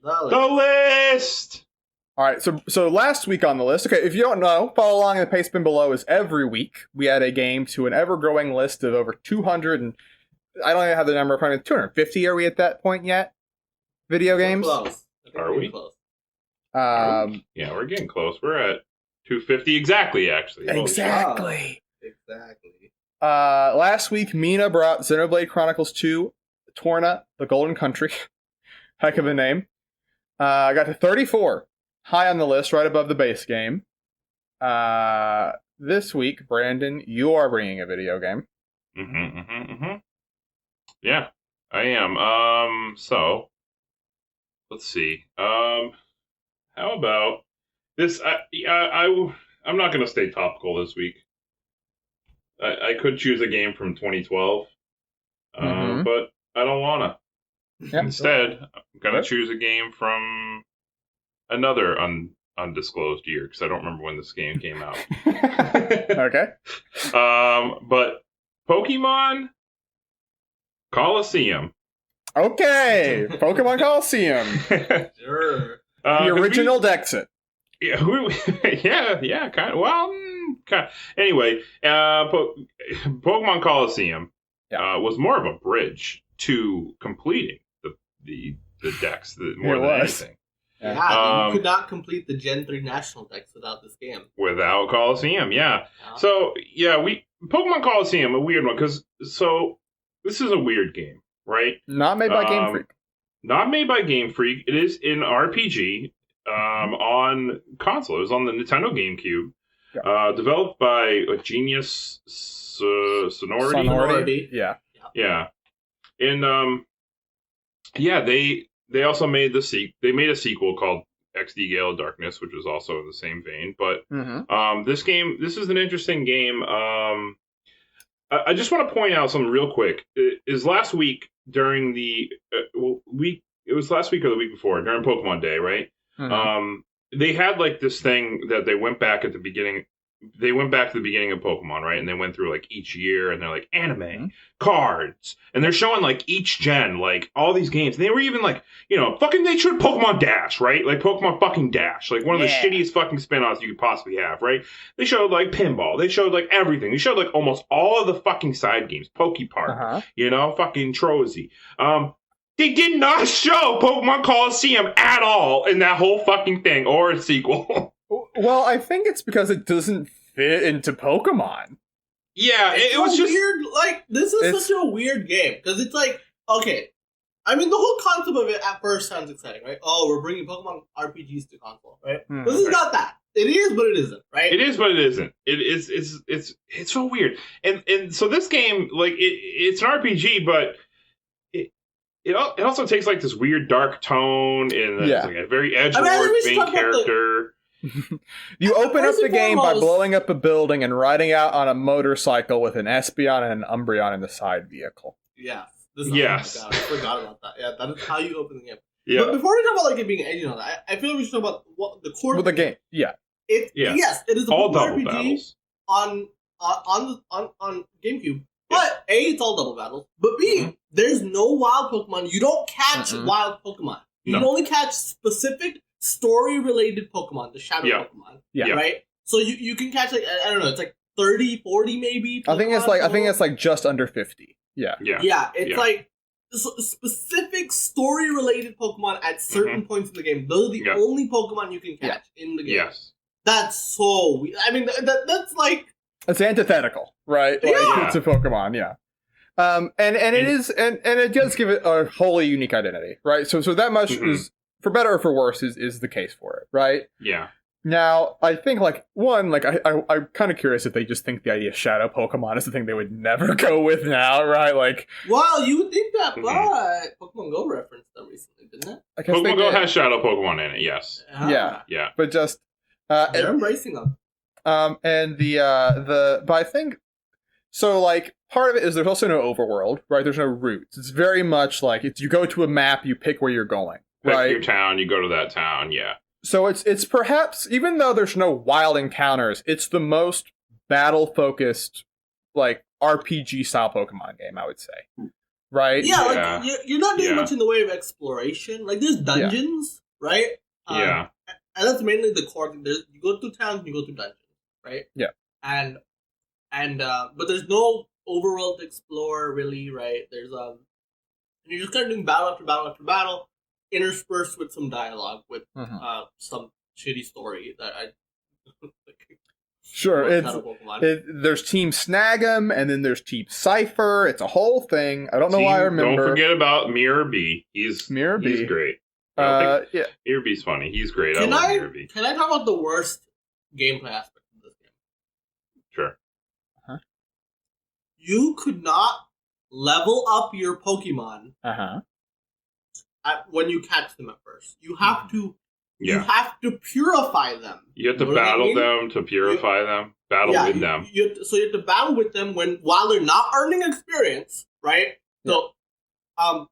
list. All right, so last week on the list, okay, if you don't know, follow along in the pace bin below, is every week we add a game to an ever-growing list of over 200, and I don't even have the number in front of me, 250, are we at that point yet? Video games? Close. Are we? Close. Yeah, we're getting close. We're at 250 exactly, actually. Exactly. Exactly. Last week, Mina brought Xenoblade Chronicles 2, Torna, The Golden Country. Heck of a name. I got to 34. High on the list, right above the base game. This week, Brandon, you are bringing a video game. Yeah, I am. So, let's see. How about this? I'm not going to stay topical this week. I could choose a game from 2012, but I don't want to. Yep. Instead, I'm going to choose a game from another undisclosed year, because I don't remember when this game came out. Okay. But Pokemon Coliseum. Okay, Pokemon Coliseum. Sure. The original Dexit. Yeah, kind of. Well, anyway, Pokemon Coliseum was more of a bridge to completing the Dex more than anything. Yeah, you could not complete the Gen 3 National Dex without this game. Without Coliseum, yeah. So, yeah, Pokemon Coliseum, a weird one, because, this is a weird game, right? Not made by Game Freak. Not made by Game Freak. It is an RPG on console. It was on the Nintendo GameCube. Yeah. Developed by Genius Sonority. Yeah. Yeah. And, they also made they made a sequel called XD Gale of Darkness, which was also in the same vein. But this is an interesting game. I just want to point out something real quick. Is last week during the it was last week or the week before during Pokemon Day, right? They had like this thing that they went back at the beginning. They went back to the beginning of Pokemon, right? And they went through like each year, and they're like anime, cards, and they're showing like each gen, like all these games. And they were even like, fucking they showed Pokemon Dash, right? Like Pokemon fucking Dash, like one of the shittiest fucking spin-offs you could possibly have, right? They showed like pinball, they showed like everything. They showed like almost all of the fucking side games, Pokepark, fucking Trozy. They did not show Pokemon Coliseum at all in that whole fucking thing or a sequel. Well, I think it's because it doesn't fit into Pokemon. Yeah, it was just weird. Like, this is such a weird game because it's like, okay, I mean, the whole concept of it at first sounds exciting, right? Oh, we're bringing Pokemon RPGs to console, right? This is not that. It is, but it isn't, right? It is, but it isn't. It's so weird. And so this game, like, it's an RPG, but it also takes like this weird dark tone and it's like a very edgelord main character. You open up the game by blowing up a building and riding out on a motorcycle with an Espeon and an Umbreon in the side vehicle. Yes. I forgot about that. Yeah, that is how you open the game. Yeah. But before we talk about like it being edgy and all that, I feel like we should talk about what the core. Well, the game, yeah. Yes, it is a all Pokemon double RPG battles on GameCube. But A, it's all double battles. But B, there's no wild Pokemon. You don't catch wild Pokemon. You can only catch specific story-related Pokemon, the Shadow Pokemon. Yeah. Right? So you can catch like I don't know, it's like 30, 40 maybe. I think it's like just under 50. Yeah. Yeah, it's like specific story-related Pokemon at certain points in the game. Those are the only Pokemon you can catch in the game. Yes. That's so weird. I mean, that's like... It's antithetical, right? Like, it's a Pokemon, yeah. And it is, and it does give it a wholly unique identity, right? So that much is, for better or for worse, is the case for it, right? Yeah. Now, I think, I'm kind of curious if they just think the idea of Shadow Pokemon is the thing they would never go with now, right? Like, well, you would think that, but Pokemon Go referenced them recently, didn't it? I guess Pokemon Go has Shadow Pokemon in it, yes. Yeah. But just... they're embracing them. But I think... So, like, part of it is there's also no overworld, right? There's no routes. It's very much like, you go to a map, you pick where you're going, right? Pick your town, you go to that town, yeah. So it's perhaps, even though there's no wild encounters, it's the most battle-focused, like, RPG-style Pokemon game, I would say. Right? Yeah, like, you're not doing much in the way of exploration. Like, there's dungeons, right? And that's mainly the core thing. You go through towns and you go through dungeons, right? Yeah. And but there's no overworld to explore, really, right? There's you're just kind of doing battle after battle after battle, interspersed with some dialogue, with some shitty story that I... Sure, there's Team Snag'em, and then there's Team Cypher. It's a whole thing. I don't know why I remember. Don't forget about Mirror B. He's great. Mirror B's funny. He's great. I love Mirror B. Can I talk about the worst gameplay aspect of this game? Sure. You could not level up your Pokemon when you catch them at first. You have to you have to purify them. You have to battle them to purify them. Battle with them. You have to battle with them while they're not earning experience, right? So so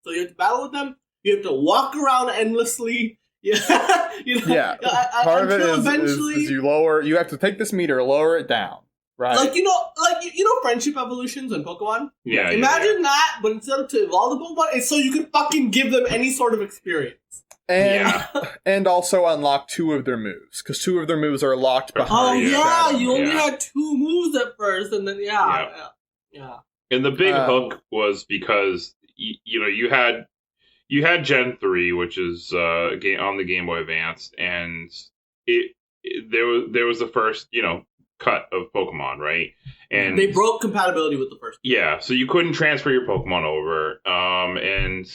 you have to battle with them. You have to walk around endlessly. Part of it is you have to take this meter, lower it down. Right. Like, you know friendship evolutions in Pokemon? Yeah. Imagine that, but instead of to evolve the Pokemon, it's so you can fucking give them any sort of experience. And also unlock 2 of their moves, because 2 of their moves are locked behind. You only had 2 moves at first, and then And the big hook was because you had Gen 3, which is on the Game Boy Advance, and there was the first cut of Pokemon, right? And they broke compatibility with the first. Yeah, so you couldn't transfer your Pokemon over, and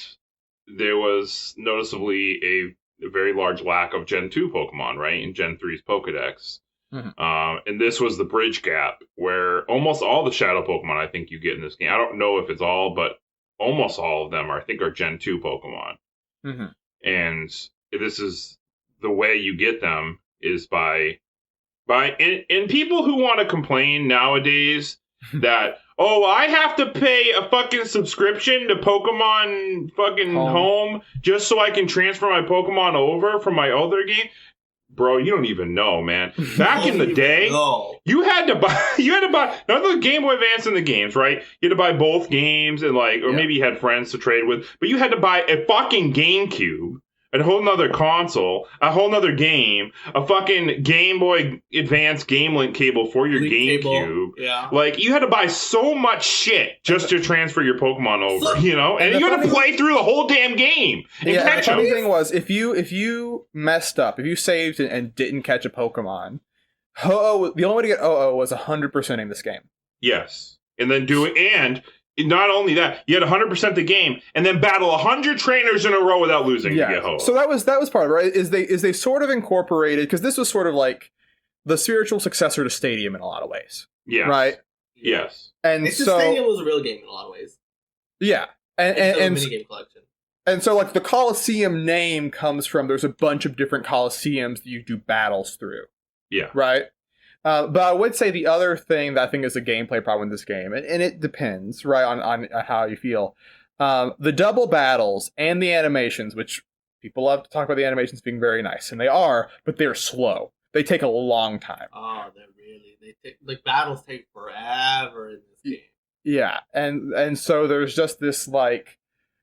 there was noticeably a very large lack of Gen 2 Pokemon, right, in Gen 3's Pokedex. And this was the bridge gap where almost all the Shadow Pokemon I think you get in this game, I don't know if it's all, but almost all of them are Gen 2 Pokemon. And this is the way you get them is by people who want to complain nowadays that, I have to pay a fucking subscription to Pokemon fucking Home just so I can transfer my Pokemon over from my other game. Bro, you don't even know, man. Back in the day, you had to buy not the Game Boy Advance and the games, right? You had to buy both games and maybe you had friends to trade with, but you had to buy a fucking GameCube, a whole nother console, a whole nother game, a fucking Game Boy Advance Game Link cable for your GameCube. Yeah. You had to buy so much shit just to transfer your Pokemon over, and you had to play through the whole damn game. And the funny thing was, if you messed up, if you saved and didn't catch a Pokemon, the only way to get was 100%ing this game. Yes. And then not only that, you had 100% the game, and then battle 100 trainers in a row without losing to get Ho-Oh. So that was part of it, right? Is they sort of incorporated, because this was sort of like the spiritual successor to Stadium in a lot of ways. Yeah. Right? Yes. And Stadium was a real game in a lot of ways. Yeah. And minigame collection. And so the Coliseum name comes from, there's a bunch of different Coliseums that you do battles through. Yeah. Right? But I would say the other thing that I think is a gameplay problem in this game, and it depends, right, on how you feel. The double battles and the animations, which people love to talk about the animations being very nice, and they are, but they're slow. They take a long time. Oh, battles take forever in this game. Yeah, and so there's just this like,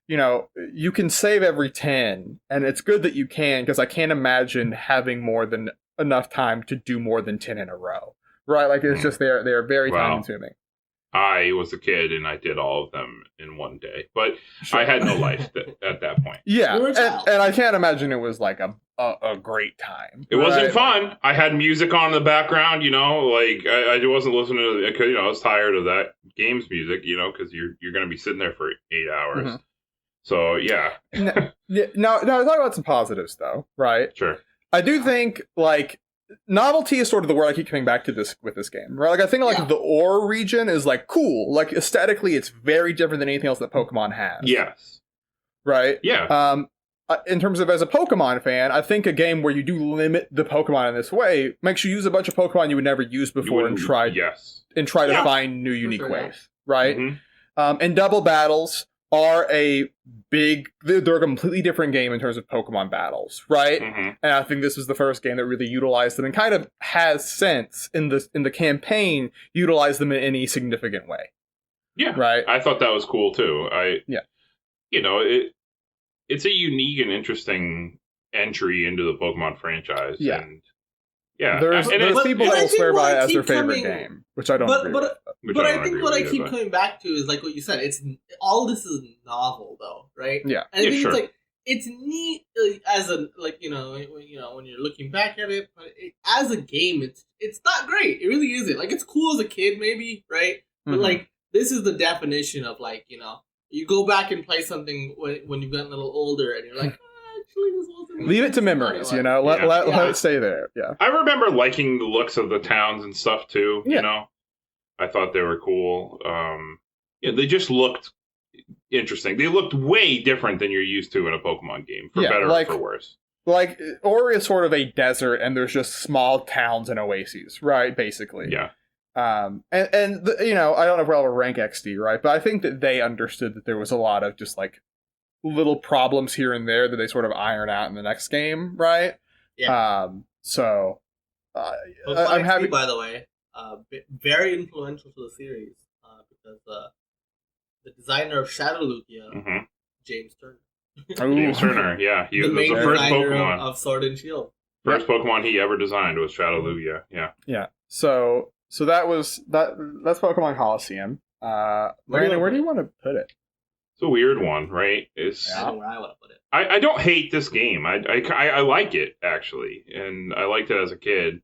you can save every 10, and it's good that you can, because I can't imagine having more than enough time to do more than 10 in a row. Right? Like, it's just they're very time consuming. I was a kid and I did all of them in one day, but I had no life at that point. Yeah, and I can't imagine it was like a great time. It wasn't fun. I had music on in the background, like I wasn't listening to it because I was tired of that games music, because you're going to be sitting there for 8 hours. Mm-hmm. So yeah. Now talk about some positives though, right? Sure. I do think like novelty is sort of the word I keep coming back to with this game, right? Like I think the ore region is like cool, like aesthetically it's very different than anything else that Pokemon has. Yes. Right? Yeah. In terms of as a Pokemon fan, I think a game where you do limit the Pokemon in this way makes you use a bunch of Pokemon you would never use before and try to find new unique ways, right? Mm-hmm. And double battles are they're a completely different game in terms of Pokemon battles, right? Mm-hmm. And I think this was the first game that really utilized them and kind of has since in the campaign utilized them in any significant way. Yeah, right. I thought that was cool too. It's a unique and interesting entry into the Pokemon franchise. Yeah. And yeah, there's people that will swear by it as their favorite game, which I don't agree with. But I think what I keep coming back to is like what you said. It's all this is novel, though, right? Yeah, and I think it's like it's neat as a when you're looking back at it, but as a game, it's not great. It really isn't. Like it's cool as a kid, maybe, right? But like this is the definition of like you go back and play something when you've gotten a little older, and you're like. Leave it to memories, let it stay there. Yeah, I remember liking the looks of the towns and stuff too. Yeah. I thought they were cool. They just looked interesting. They looked way different than you're used to in a Pokemon game, for better or for worse. Like Ori is sort of a desert, and there's just small towns and oases, right? Basically, yeah. I don't know if we'll rank XD, right? But I think that they understood that there was a lot of just like little problems here and there that they sort of iron out in the next game, right? Yeah. I'm happy. By the way, very influential to the series because the designer of Shadow Lugia, James Turner. James Turner, yeah, he was the first Pokemon of Sword and Shield. First Pokemon he ever designed was Shadow Lugia. Yeah. Yeah. So that's Pokemon Coliseum. Brandon, where do you want to put it? It's a weird one, right? I know where I want to put it. I don't hate this game. I like it, actually. And I liked it as a kid.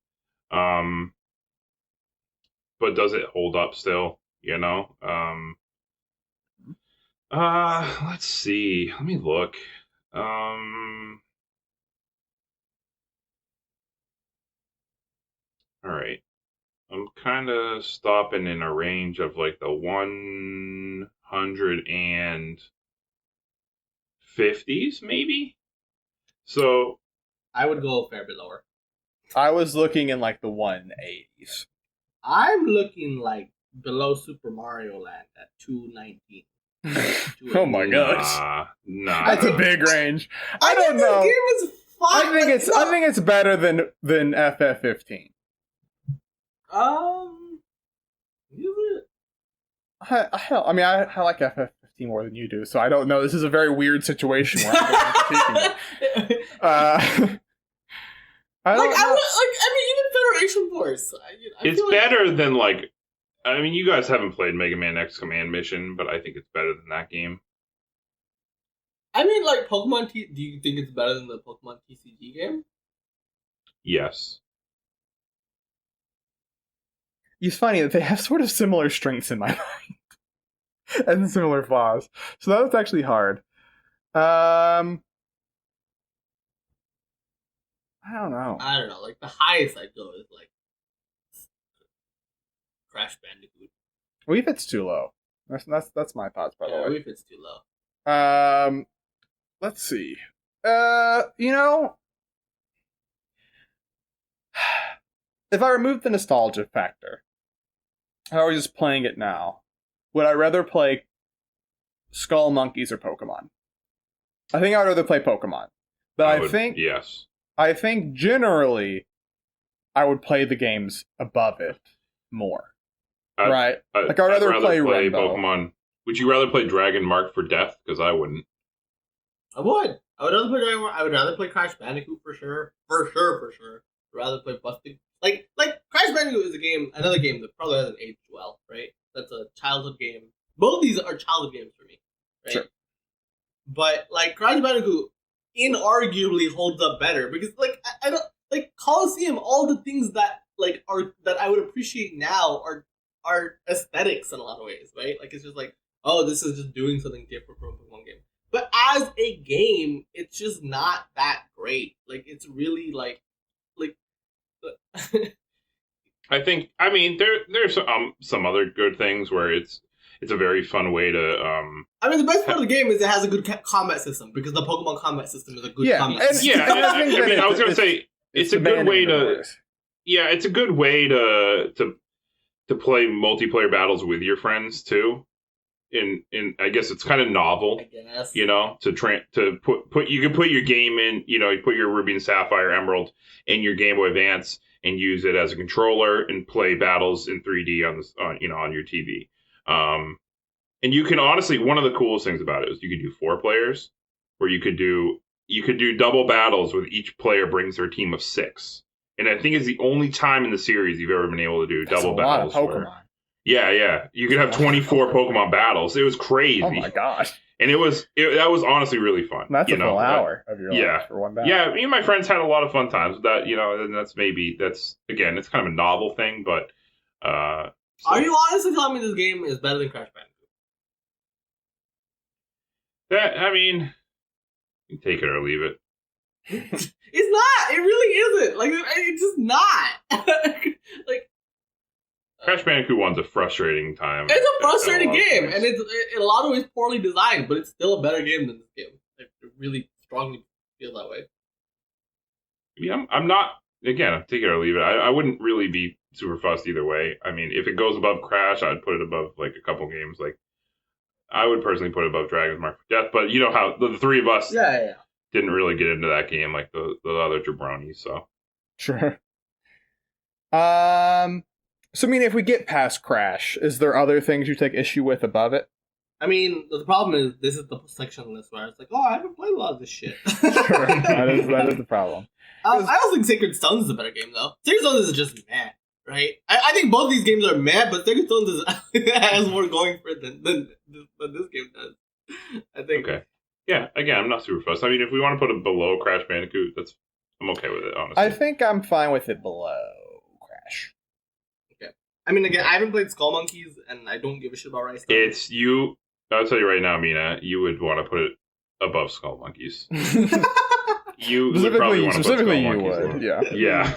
But does it hold up still? Let's see. Let me look. All right. I'm kind of stopping in a range of like the 150s, maybe. So I would go a fair bit lower. I was looking in like the 180s. I'm looking like below Super Mario Land at 219. Oh my gosh! Nah, that's a big range. I don't know. This game is fun. I think it's better than FF15. Is it? I like FF15 more than you do, so I don't know. This is a very weird situation where I'm critiquing it. Even Federation Force. It's better than you guys haven't played Mega Man X Command Mission, but I think it's better than that game. Pokemon do you think it's better than the Pokemon TCG game? Yes. It's funny that they have sort of similar strengths in my mind. And similar flaws. So that was actually hard. I don't know. The highest I'd go is Crash Bandicoot. Wii Fit's too low. That's my thoughts, by the way. Wii Fit's too low. Let's see. If I remove the nostalgia factor, how are we just playing it now? Would I rather play Skull Monkeys or Pokemon. I think I would rather play Pokemon. But I think generally I would play the games above it more. Right? I'd rather play Pokemon. Would you rather play Dragon Mark for Death? Because I wouldn't. I would. I would rather play Dragon Mark. I would rather play Crash Bandicoot for sure. For sure. I'd rather play Busted. Like Crash Bandicoot is another game that probably hasn't aged well, right? That's a childhood game. Both of these are childhood games for me, right? Sure. But like Crash Bandicoot inarguably holds up better because I don't like Coliseum. All the things that that I would appreciate now are aesthetics in a lot of ways, right? Like it's just like, oh, this is just doing something different from a Pokemon game. But as a game, it's just not that great. Like it's really like. I mean, there's some other good things where it's a very fun way to. I mean, the best part of the game is it has a good combat system because the Pokemon combat system is a good combat system. I was gonna say it's a good way to. Yeah, it's a good way to play multiplayer battles with your friends too. In I guess it's kind of novel. I guess you can put your game in. You put your Ruby and Sapphire, Emerald in your Game Boy Advance and use it as a controller and play battles in 3D on your TV. And you can honestly, one of the coolest things about it is you could do 4 players, where you could do double battles with each player brings their team of 6. And I think it's the only time in the series you've ever been able to do double battles. Lot of Pokemon. Yeah. You could have 24 Pokemon battles. It was crazy. Oh my gosh. And that was honestly really fun. That's a full hour of your life for one battle. Yeah, me and my friends had a lot of fun times with that, and that's again, it's kind of a novel thing, but Are you honestly telling me this game is better than Crash Bandicoot? I mean, you take it or leave it. It's not. It really isn't. Like, it's just not. Like, Crash Bandicoot 1's a frustrating time. It's a frustrating game, and it's in a lot of ways poorly designed, but it's still a better game than this game. I really strongly feel that way. Yeah, I'm not. Again, take it or leave it. I wouldn't really be super fussed either way. I mean, if it goes above Crash, I'd put it above like a couple games. Like, I would personally put it above Dragon's Mark for Death, but you know how the three of us didn't really get into that game like the other jabronis. So sure. So, I mean, if we get past Crash, is there other things you take issue with above it? I mean, the problem is this is the section on this where it's like, oh, I haven't played a lot of this shit. Sure, that is the problem. I don't think Sacred Stones is a better game, though. Sacred Stones is just meh, right? I think both these games are meh, but Sacred Stones has more going for it than this game does. I think. Okay. Yeah, again, I'm not super fussed. I mean, if we want to put it below Crash Bandicoot, I'm okay with it, honestly. I think I'm fine with it below Crash. I mean, again, I haven't played Skull Monkeys, and I don't give a shit about Rice. I'll tell you right now, Mina, you would want to put it above Skull Monkeys. You would probably want to put Skull Monkeys would, yeah.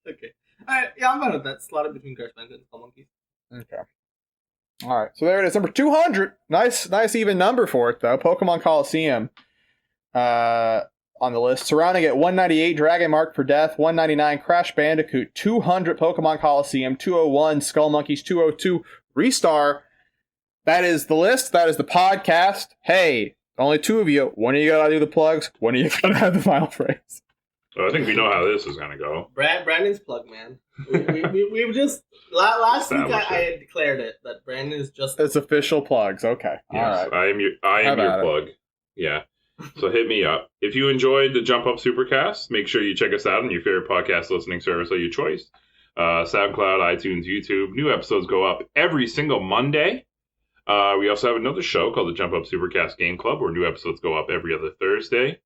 Okay. Alright, yeah, I'm fine with that. Slot it between Crash Bandicoot and Skull Monkeys. Okay. Alright, so there it is. Number 200. Nice even number for it, though. Pokemon Coliseum. On the list. Surrounding it, 198 Dragon Mark for Death, 199 Crash Bandicoot, 200 Pokemon Coliseum, 201 Skull Monkeys, 202 Restar. That is the list. That is the podcast. Hey, only 2 of you. When are you going to do the plugs? When are you going to have the final phrase? Well, I think we know how this is going to go. Brandon's plug, man. We've just... Last week I had declared it, that Brandon is just... It's official plugs. Okay. Yes, all right. I am your plug. Yeah. So hit me up. If you enjoyed the Jump Up Supercast, make sure you check us out on your favorite podcast listening service of your choice. SoundCloud, iTunes, YouTube. New episodes go up every single Monday. We also have another show called the Jump Up Supercast Game Club, where new episodes go up every other Thursday.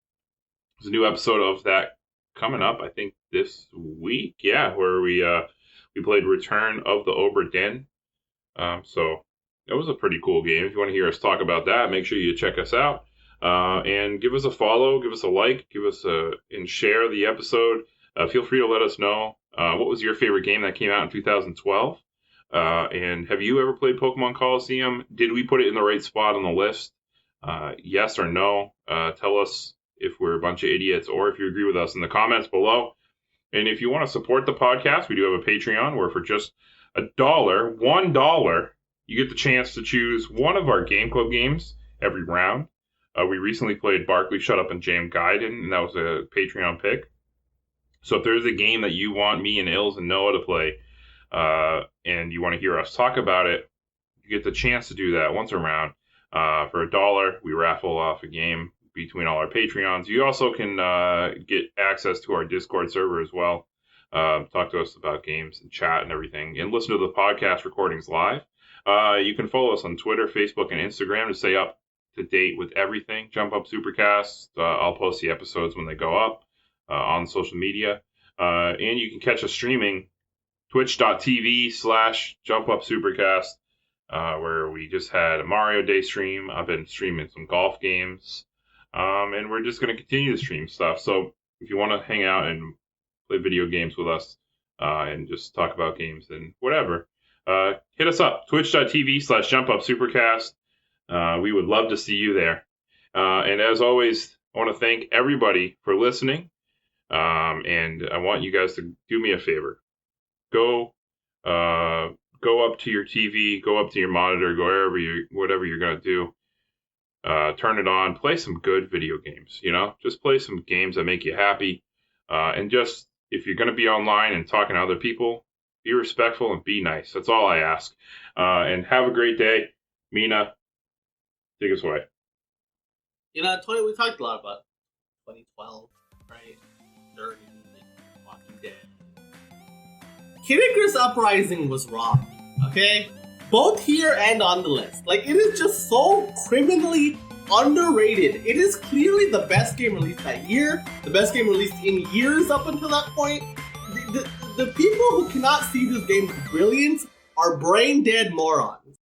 There's a new episode of that coming up, I think, this week. Yeah, where we played Return of the Obra Dinn. So it was a pretty cool game. If you want to hear us talk about that, make sure you check us out. And give us a follow, give us a like, and share the episode. Feel free to let us know what was your favorite game that came out in 2012. And have you ever played Pokemon Coliseum? Did we put it in the right spot on the list? Yes or no? Tell us if we're a bunch of idiots or if you agree with us in the comments below. And if you want to support the podcast, we do have a Patreon where for just $1, you get the chance to choose one of our Game Club games every round. We recently played Barkley Shut Up and Jam Gaiden, and that was a Patreon pick. So if there's a game that you want me and Ills and Noah to play, and you want to hear us talk about it, you get the chance to do that once a round. For $1, we raffle off a game between all our Patreons. You also can get access to our Discord server as well. Talk to us about games and chat and everything, and listen to the podcast recordings live. You can follow us on Twitter, Facebook, and Instagram to stay up to date with everything. Jump Up Supercast. I'll post the episodes when they go up on social media. And you can catch us streaming twitch.tv/JumpUpSupercast, where we just had a Mario Day stream. I've been streaming some golf games, and we're just going to continue to stream stuff. So if you want to hang out and play video games with us and just talk about games and whatever, hit us up, twitch.tv/JumpUpSupercast. We would love to see you there. And as always, I want to thank everybody for listening. And I want you guys to do me a favor. Go up to your TV, go up to your monitor, go whatever you're going to do. Turn it on, play some good video games, just play some games that make you happy. And just, if you're going to be online and talking to other people, be respectful and be nice. That's all I ask. And have a great day. Mina, take us away. We talked a lot about 2012, right? During Walking Dead. Kid Icarus Uprising was wrong, okay? Both here and on the list. It is just so criminally underrated. It is clearly the best game released that year, the best game released in years up until that point. The people who cannot see this game's brilliance are brain dead morons.